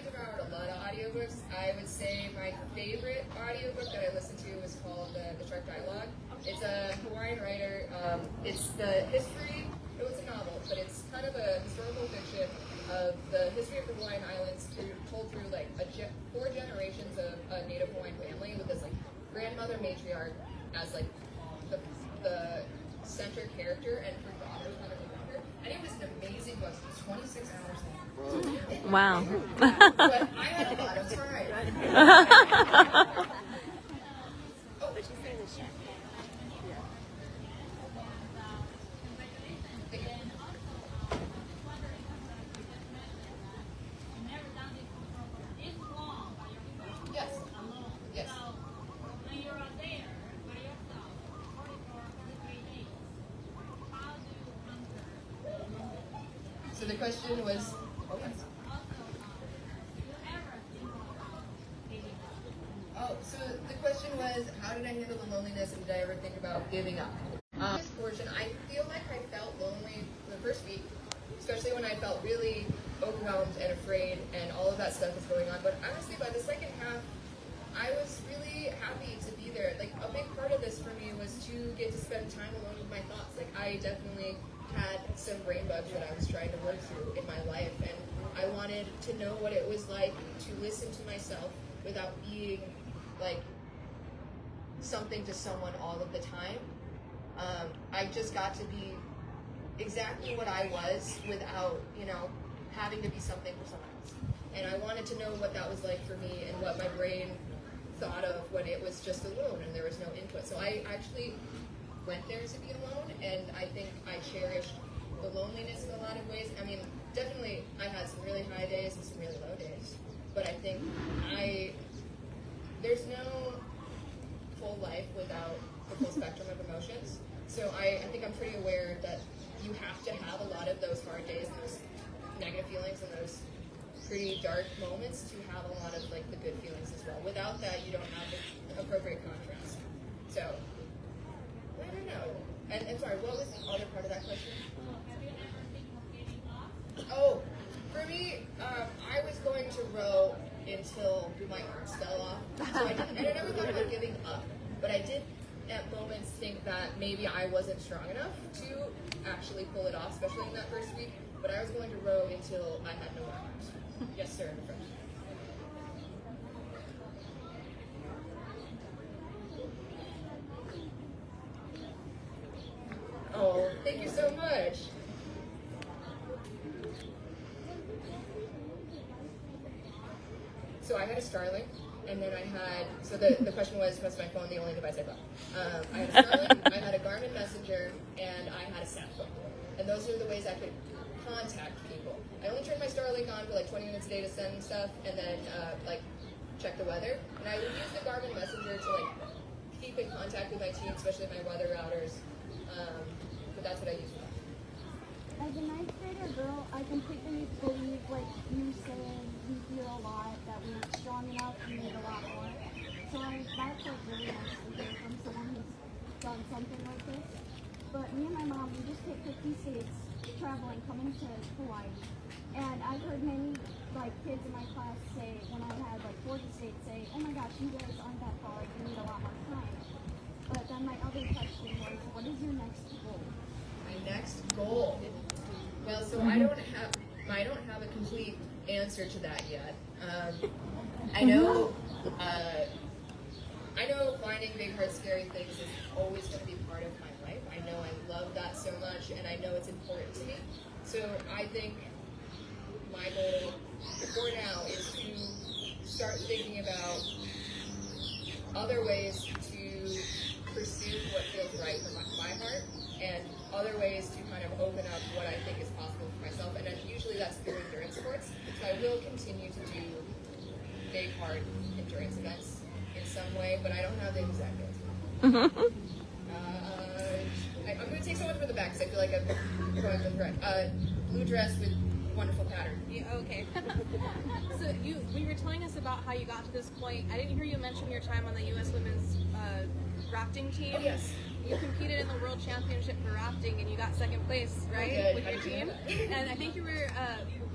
A: devoured a lot of audiobooks. I would say my favorite audiobook that I listened to was called The Shark Dialogue. It's a Hawaiian writer. It's the history. It was a novel, but it's kind of a historical fiction of the history of the Hawaiian Islands told through like 4 generations of a native Hawaiian family with this like grandmother matriarch as like the center character, and her daughter was kind of the daughter. And it was an amazing book. It was 26 hours long.
C: Wow.
A: But I had a lot of time. Oh,
B: But you say the chef.
A: yes. Yes. So the question was, so the question was, how did I handle the loneliness, and did I ever think about giving up? This portion, I feel like I felt lonely for the first week, especially when I felt really overwhelmed and afraid, and all of that stuff was going on. But honestly, by the second half, I was really happy to be there. Like, a big part of this for me was to get to spend time alone with my thoughts. Like, I definitely had some brain bugs that I was trying to work through in my life, and I wanted to know what it was like to listen to myself without being like something to someone all of the time. I just got to be exactly what I was without, having to be something for someone else. And I wanted to know what that was like for me and what my brain thought of when it was just alone and there was no input. So I actually went there to be alone, and I think I cherished the loneliness in a lot of ways. I mean, definitely I had some really high days and some really low days. but I think there's no full life without the full spectrum of emotions. So I think I'm pretty aware that you have to have a lot of those hard days and those negative feelings and those pretty dark moments to have a lot of like the good feelings as well. Without that, you don't have the appropriate contrast. So I don't know. And sorry, what was the other part of that question? Oh, for me, I was going to row until my arms fell off. So I never thought about giving up, but I did at moments think that maybe I wasn't strong enough to actually pull it off, especially in that first week. But I was going to row until I had no arms. Yes, sir. Oh, thank you so much. So I had a Starlink, and then I had, so the question was my phone the only device I bought? I had a Starlink, I had a Garmin Messenger, and I had a sat phone. And those are the ways I could contact people. I only turned my Starlink on for like 20 minutes a day to send stuff, and then like check the weather. And I would use the Garmin Messenger to like keep in contact with my team, especially my weather routers. But that's what I use for that.
B: As a ninth grader girl, I completely believe like you saying we feel a lot, that we're not strong enough, we need a lot more. So that's like really nice to hear from someone who's done something like this. But me and my mom, we just hit 50 states traveling, coming to Hawaii. And I've heard many like kids in my class say, when I had like 40 states, say, oh my gosh, you guys aren't that far, you need a lot more time. But then my other question was, what is your next goal?
A: My next goal. Well, so I don't have a complete answer to that yet. I know finding big, hard, scary things is always going to be part of my life. I know I love that so much, and I know it's important to me. So I think my goal for now is to start thinking about other ways to pursue what feels right for my heart, and other ways to kind of open up what I think is possible for myself. And then usually that's through endurance sports. So I will continue to do big, hard endurance events in some way, but I don't have the exact answer. I'm going to take someone from the back because I feel like I'm going from the right. Blue dress with wonderful pattern.
D: Yeah, okay. So when you were telling us about how you got to this point, I didn't hear you mention your time on the U.S. women's rafting team.
A: Oh, yes.
D: You competed in the World Championship for rafting, and you got second place, right,
A: did.
D: with your team. And I think you were.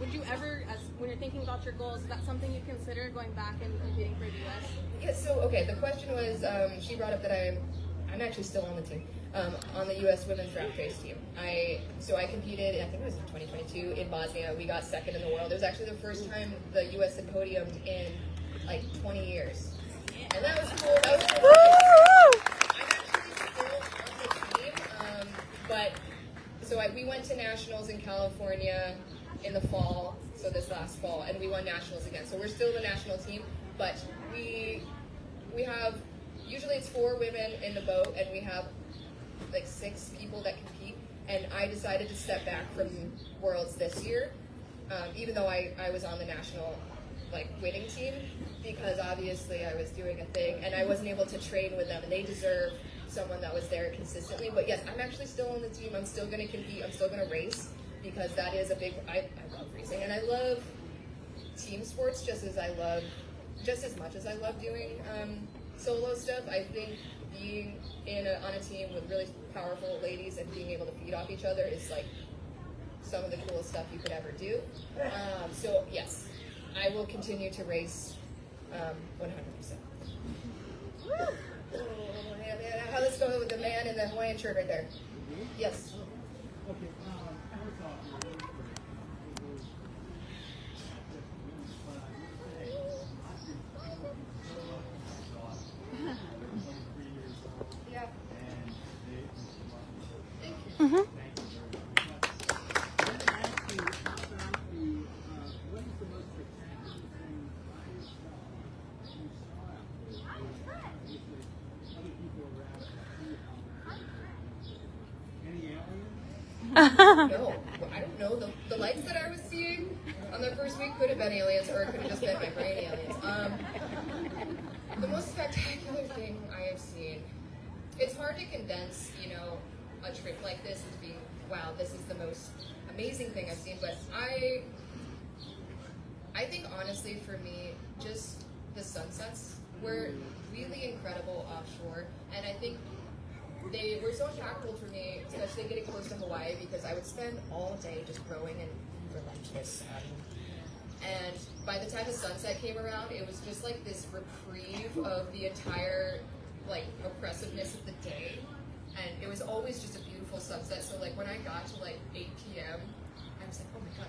D: Would you ever, when you're thinking about your goals, is that something you consider going back and competing for the U.S.?
A: Yeah. So okay, the question was, she brought up that I'm actually still on the team, on the U.S. women's raft race team. I competed, I think it was in 2022 in Bosnia. We got second in the world. It was actually the first time the U.S. had podiumed in like 20 years, and that was cool. That was cool. I'm actually still on the team, but so we went to nationals in California in the fall, so this last fall, and we won nationals again. So we're still the national team, but we have, usually it's 4 women in the boat, and we have like 6 people that compete. And I decided to step back from Worlds this year, even though I was on the national winning team, because obviously I was doing a thing and I wasn't able to train with them, and they deserve someone that was there consistently. But yes, I'm actually still on the team. I'm still going to compete. I'm still going to race, because that is a big, I love racing, and I love team sports just as much as I love doing solo stuff. I think being on a team with really powerful ladies and being able to feed off each other is like some of the coolest stuff you could ever do. So yes, I will continue to race 100%. Let's go with the man in the Hawaiian shirt right there. Yes. Yeah.
C: Mm-hmm.
A: No, I don't know. The lights that I was seeing on the first week could have been aliens, or it could have just been my brain aliens. The most spectacular thing I have seen, it's hard to condense, a trip like this as being, wow, this is the most amazing thing I've seen, but I think honestly for me, just the sunsets were really incredible offshore, and I think they were so impactful for me, especially getting close to Hawaii, because I would spend all day just rowing in relentless sun. And by the time the sunset came around, it was just like this reprieve of the entire oppressiveness of the day. And it was always just a beautiful sunset. So when I got to 8 p.m., I was like, oh my God,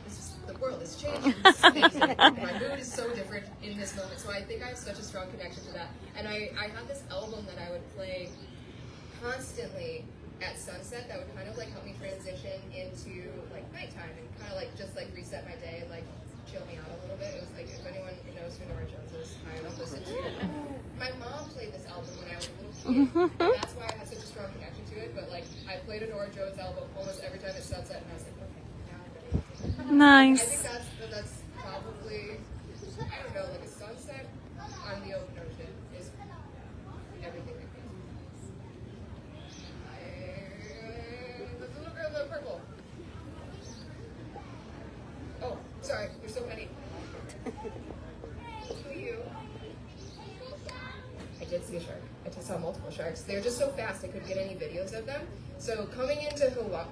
A: the world is changing. This is amazing. My mood is so different in this moment. So I think I have such a strong connection to that. And I had this album that I would play constantly at sunset that would kind of help me transition into nighttime and kind of just reset my day and chill me out a little bit. It was if anyone knows who Nora Jones is, I would listen to it. My mom played this album when I was a little kid, and that's why I had such a strong connection to it. But I played a Nora Jones album almost every time at sunset, and I was like, okay, now I'm ready.
C: Nice.
A: I think that's probably, I don't know, a sunset on the open ocean is everything I feel. The little girl in the purple. Oh, sorry, there's so many. To you. I did see a shark. I just saw multiple sharks. They're just so fast I couldn't get any videos of them. So coming into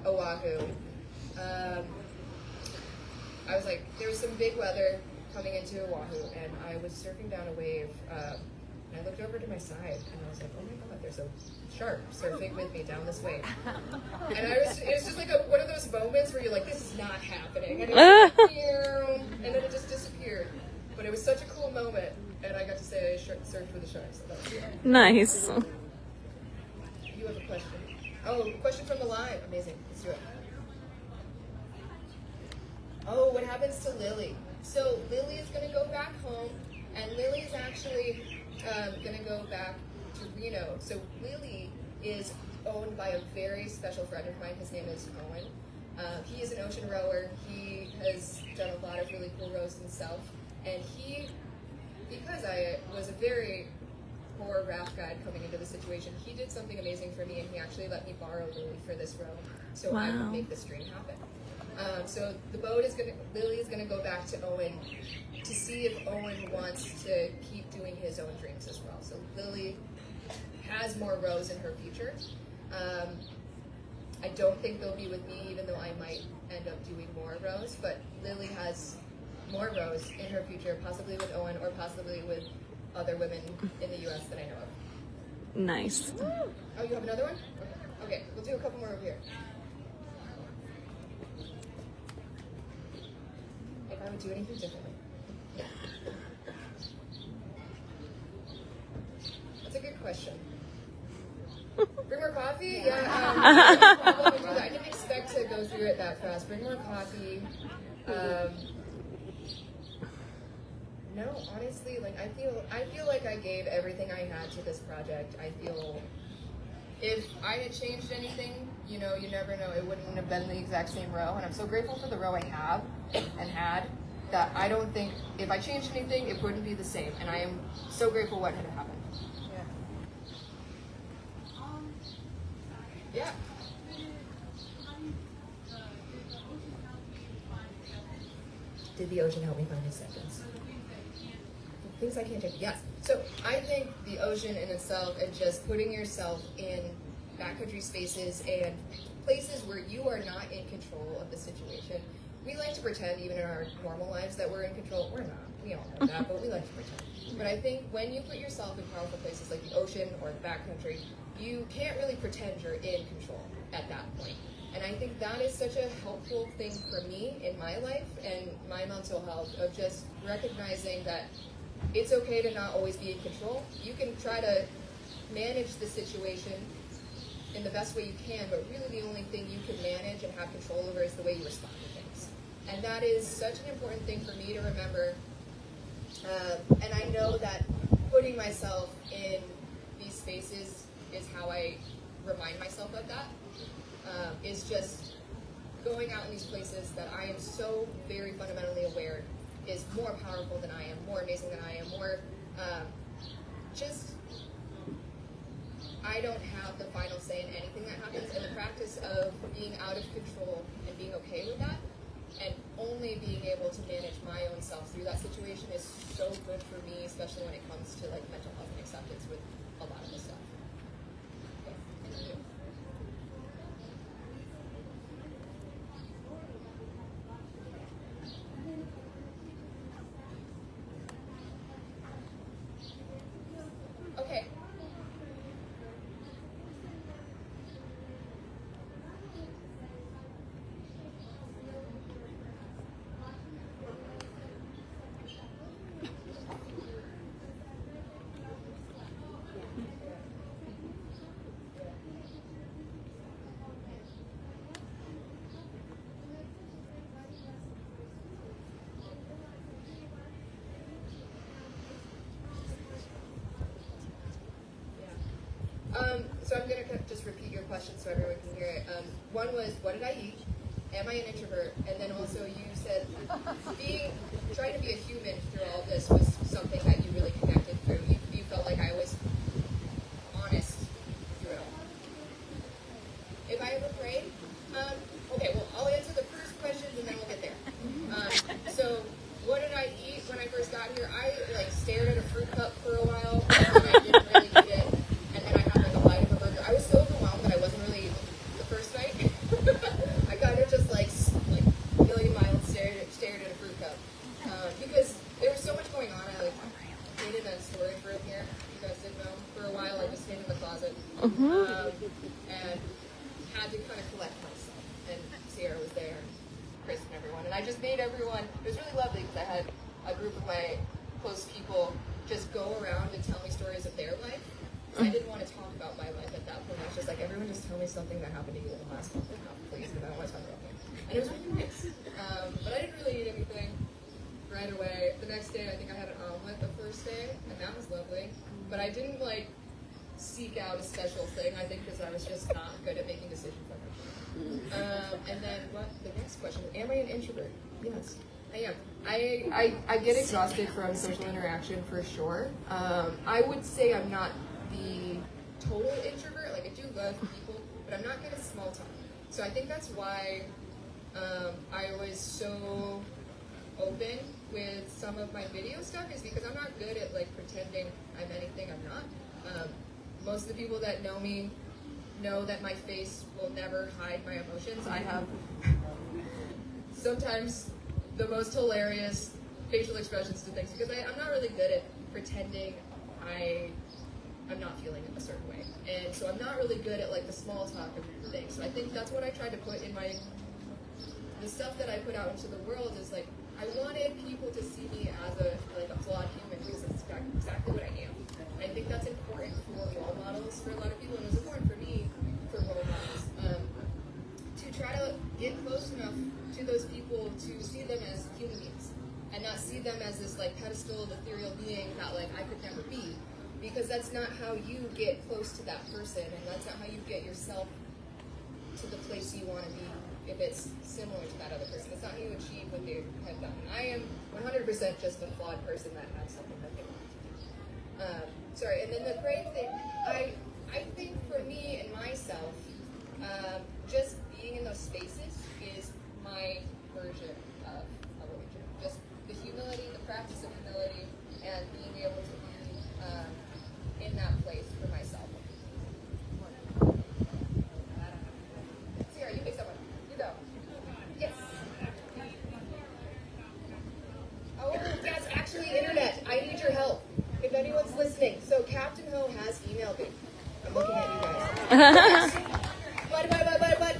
A: Oahu, I was there was some big weather coming into Oahu, and I was surfing down a wave, and I looked over to my side, and I was like, oh my God, there's a shark surfing with me down this wave. And it was just one of those moments where you're like, this is not happening. And it was and then it just disappeared. But it was such a cool moment, and I got to say I surfed with the sharks. So that was cool.
C: Nice.
A: You have a question. Oh, question from the line. Amazing. Let's do it. Oh, what happens to Lily? So Lily is going to go back home, and Lily is actually going to go back to Reno. So Lily is owned by a very special friend of mine. His name is Owen. He is an ocean rower. He has done a lot of really cool rows himself. And because I was a very poor raft guide coming into the situation, he did something amazing for me, and he actually let me borrow Lily for this row, so I would make this dream happen. So the boat is Lily is gonna go back to Owen to see if Owen wants to keep doing his own dreams as well. So Lily has more rows in her future. I don't think they'll be with me, even though I might end up doing more rows, but Lily has more rows in her future, possibly with Owen or possibly with other women in the U.S. that I know of.
C: Nice.
A: Oh, you have another one? Okay, we'll do a couple more over here. If I would do anything differently. That's a good question. Bring more coffee? Yeah, probably do that. I didn't expect to go through it that fast. Bring more coffee. No, honestly, I feel like I gave everything I had to this project. I feel if I had changed anything, you never know. It wouldn't have been the exact same row. And I'm so grateful for the row I have and had that I don't think if I changed anything, it wouldn't be the same. And I am so grateful what had happened. Yeah. Yeah. Did the ocean help me find acceptance? Things I can't change. Yes. So I think the ocean in itself and just putting yourself in backcountry spaces and places where you are not in control of the situation. We like to pretend even in our normal lives that we're in control. We're not. We all know that, but we like to pretend. But I think when you put yourself in powerful places like the ocean or the backcountry, you can't really pretend you're in control at that point. And I think that is such a helpful thing for me in my life and my mental health of just recognizing that it's okay to not always be in control. You can try to manage the situation in the best way you can, but really the only thing you can manage and have control over is the way you respond to things. And that is such an important thing for me to remember. And I know that putting myself in these spaces is how I remind myself of that. Is just going out in these places that I am so very fundamentally aware is more powerful than I am, more amazing than I am, more just I don't have the final say in anything that happens, and the practice of being out of control and being okay with that, and only being able to manage my own self through that situation is so good for me, especially when it comes to like mental health and acceptance with a lot of this stuff. Okay, thank you. Okay. So I'm going to just repeat your question so everyone can hear it. One was, what did I eat? Am I an introvert? And then also you said trying to be a human through all this was something that you really connected through. You felt like I was honest through it all. If I ever prayed? Okay, well, I'll answer the first questions and then we'll get there. So what did I eat when I first got here? I stared at a fruit cup for a while and I didn't really eat it. And then I had a bite of a burger. I was so overwhelmed that I wasn't really the first night. I kind of just a million miles stared at a fruit cup because there was so much going on. I stayed in a storage room here. You guys didn't know for a while. I just stayed in the closet and had to kind of collect myself. And Sierra was there, and Chris and everyone. And I just made everyone. It was really lovely because I had a group of my close people just go around and tell me stories of their life. I didn't want to talk about my life at that point. I was just like, everyone just tell me something that happened to you in the last month and a half, please, because I don't want to talk about it. And it was really nice. But I didn't really eat anything right away. The next day, I think I had an omelet the first day, and that was lovely. But I didn't, seek out a special thing, I think, because I was just not good at making decisions like that. And then, the next question, am I an introvert? Yes, I am. I get exhausted from social interaction for sure. I would say I'm not the total introvert. I do love people, but I'm not good at small talk. So I think that's why I was so open with some of my video stuff, is because I'm not good at pretending I'm anything I'm not. Most of the people that know me know that my face will never hide my emotions. I have sometimes the most hilarious facial expressions to things because I'm not really good at pretending I'm not feeling it a certain way. And so I'm not really good at the small talk of things. So I think that's what I tried to put in the stuff that I put out into the world is I wanted people to see me as a flawed human because that's exactly what I am. And I think that's important for role models for a lot of people, and it was important for me for role models to try to get close enough to those people to see them as human beings and not see them as this pedestal ethereal being that I could never be. Because that's not how you get close to that person, and that's not how you get yourself to the place you want to be if it's similar to that other person. It's not how you achieve what they have done. I am 100% just a flawed person that has something that they want to do. Sorry, and then the praying thing, I think for me and myself, just being in those spaces is my version of a religion. Just the humility, the practice of humility, and being able to be in that place for myself. Sarah, you pick someone. You go. Yes. Oh, yes, actually, internet. I need your help. If anyone's listening. So Captain Ho has emailed me. I'm looking at you guys. But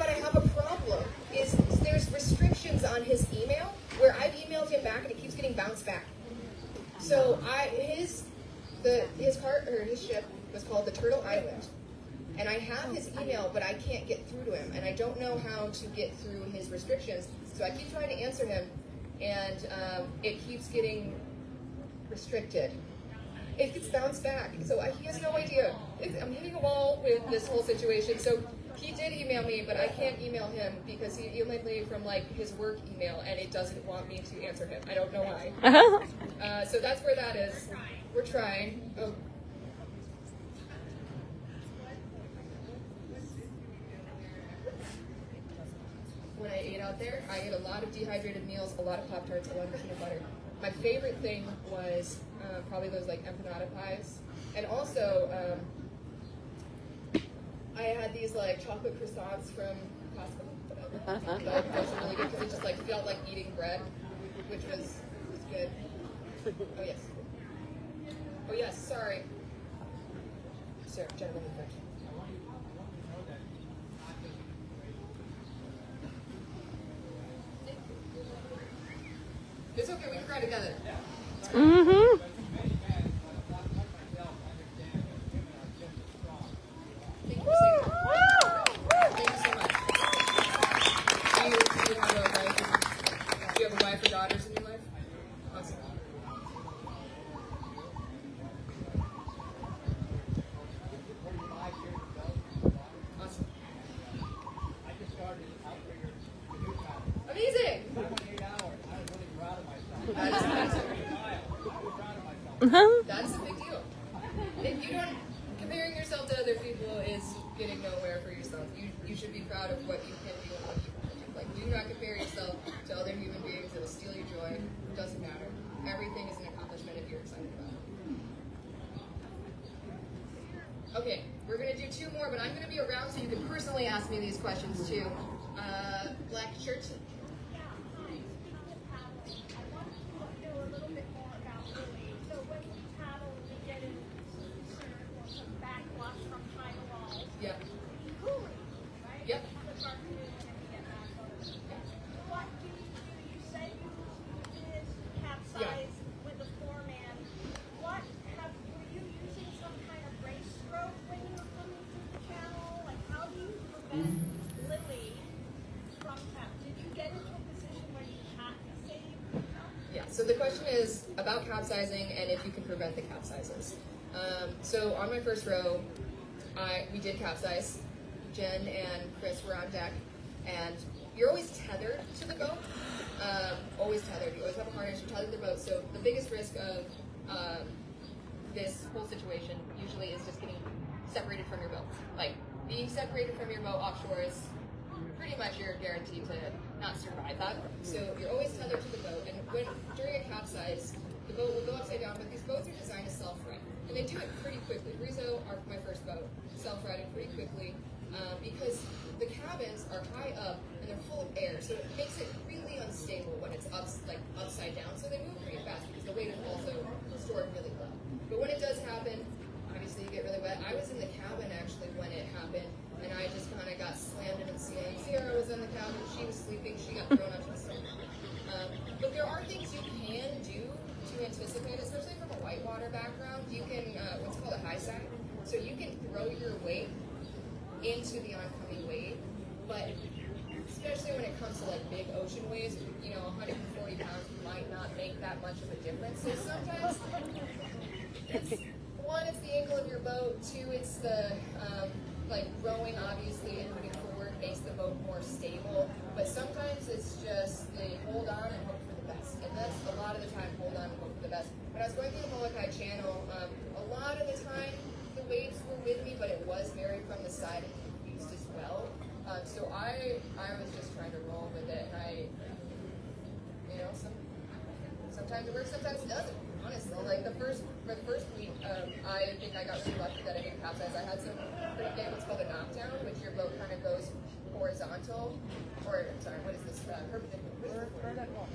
A: I have a problem. There's restrictions on his email where I've emailed him back and it keeps getting bounced back. So his ship was called the Turtle Island, and I have his email, but I can't get through to him, and I don't know how to get through his restrictions. So I keep trying to answer him, and it keeps getting restricted. It gets bounced back, so he has no idea. I'm hitting a wall with this whole situation. So He did email me, but I can't email him because he emailed me from like his work email, and it doesn't want me to answer him. I don't know why. So that's where that is. We're trying. Oh. When I ate out there, I ate a lot of dehydrated meals, a lot of Pop-Tarts, a lot of peanut butter. My favorite thing was probably those like empanada pies, and also I had these like chocolate croissants from Costco. That was really good because it just like felt like eating bread, which was good. Oh yes. Oh yes. Sorry. Sir, gentlemen, infection. It's okay. We can cry together.
C: Mm-hmm.
A: Daughters in your life? Awesome. Awesome. Amazing! That is amazing. That's a big deal. If you don't, comparing yourself to other people is getting nowhere for yourself. You should be proud of what you can do and what you want to do. Like, do not compare yourself to other human beings. It'll steal your joy. It doesn't matter. Everything is an accomplishment if you're excited about it. Okay, we're going to do two more, but I'm going to be around so you can personally ask me these questions too. Black shirt. Yeah. Yep.
E: What do you say you did capsize with the foreman? Were you using some kind of race stroke when you were coming through the channel? Like, how do you prevent Lily from Did you get into a position where you had to save?
A: Yeah, so the question is about capsizing and if you can prevent the capsizes. So on my first row, we did capsize. Jen and Chris were on deck, and you're always tethered to the boat. Always tethered. You always have a harness. You're tethered to the boat. So the biggest risk of this whole situation usually is just getting separated from your boat. Like being separated from your boat offshore is pretty much you're guaranteed to not survive that. So you're always tethered to the boat, and during a capsize, the boat will go upside down. But these boats are designed to self-right, and they do it pretty quickly. Rizzo, my first boat, self-righted pretty quickly. Because the cabins are high up and they're full of air, so it makes it really unstable when it's upside down. So they move pretty fast because the weight is also stored really low. But when it does happen, obviously you get really wet. I was in the cabin actually when it happened, and I just kind of got slammed into the ceiling. Sierra was in the cabin; she was sleeping. She got thrown onto the ceiling. But there are things you can do to anticipate, especially from a whitewater background. You can what's called a high side, so you can throw your weight into the oncoming wave, but especially when it comes to like big ocean waves, 140 pounds might not make that much of a difference. So sometimes it's the angle of your boat. Two, it's the rowing obviously and moving forward makes the boat more stable. But sometimes it's just the hold on and hope for the best, and that's a lot of the time hold on and hope for the best. When I was going through the Molokai Channel, a lot of the time the waves were with me, but it was very from the side and confused as well. So I was just trying to roll with it, and sometimes it works, sometimes it doesn't. Honestly, like for the first week, I think I got really lucky that I didn't capsize. I had some pretty big what's called a knockdown, which your boat kind of goes horizontal, or I'm sorry, what is this? Vertical.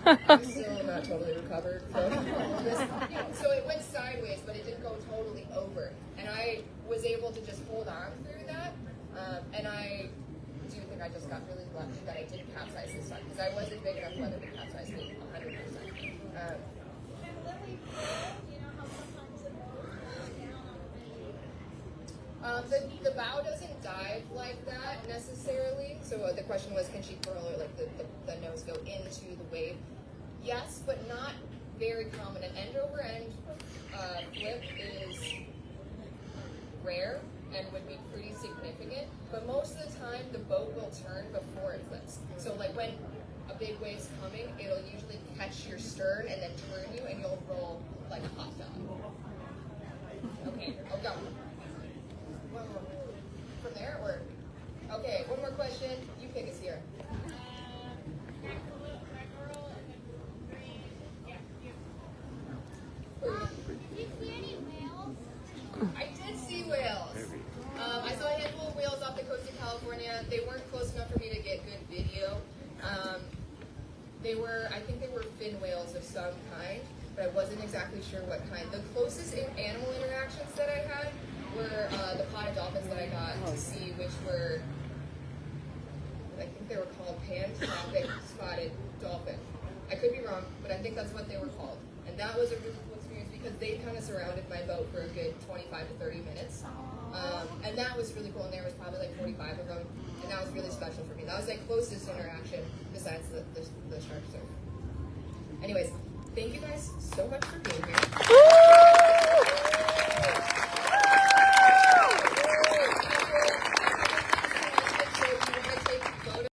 A: I'm still not totally recovered from this. So it went sideways, but it didn't go totally over. And I was able to just hold on through that. And I do think I just got really lucky that I didn't capsize this time, because I wasn't big enough weather to capsize me 100%.
E: And Lily, you know how sometimes the boat goes down on the
A: The bow doesn't dive like that necessarily. So the question was, can she furl or like the nose go into the wave? Yes, but not very common. An end over end flip is rare and would be pretty significant, but most of the time the boat will turn before it flips. So like when a big wave's coming, it'll usually catch your stern and then turn you, and you'll roll like a hot dog. Okay, I'll go. One more. From there, or? Okay, one more question. You pick us here. I did see whales. I saw a handful of whales off the coast of California. They weren't close enough for me to get good video. I think they were fin whales of some kind, but I wasn't exactly sure what kind. The closest animal interactions that I had were the potted dolphins that I got to see, which were, I think they were called pantropic spotted dolphin. I could be wrong, but I think that's what they were called. And that was a really cool experience because they kind of surrounded my boat for a good 25 to 30 minutes. And that was really cool, and there was probably like 45 of them, and that was really special for me. That was my closest interaction besides the shark surf. Anyways, thank you guys so much for being here.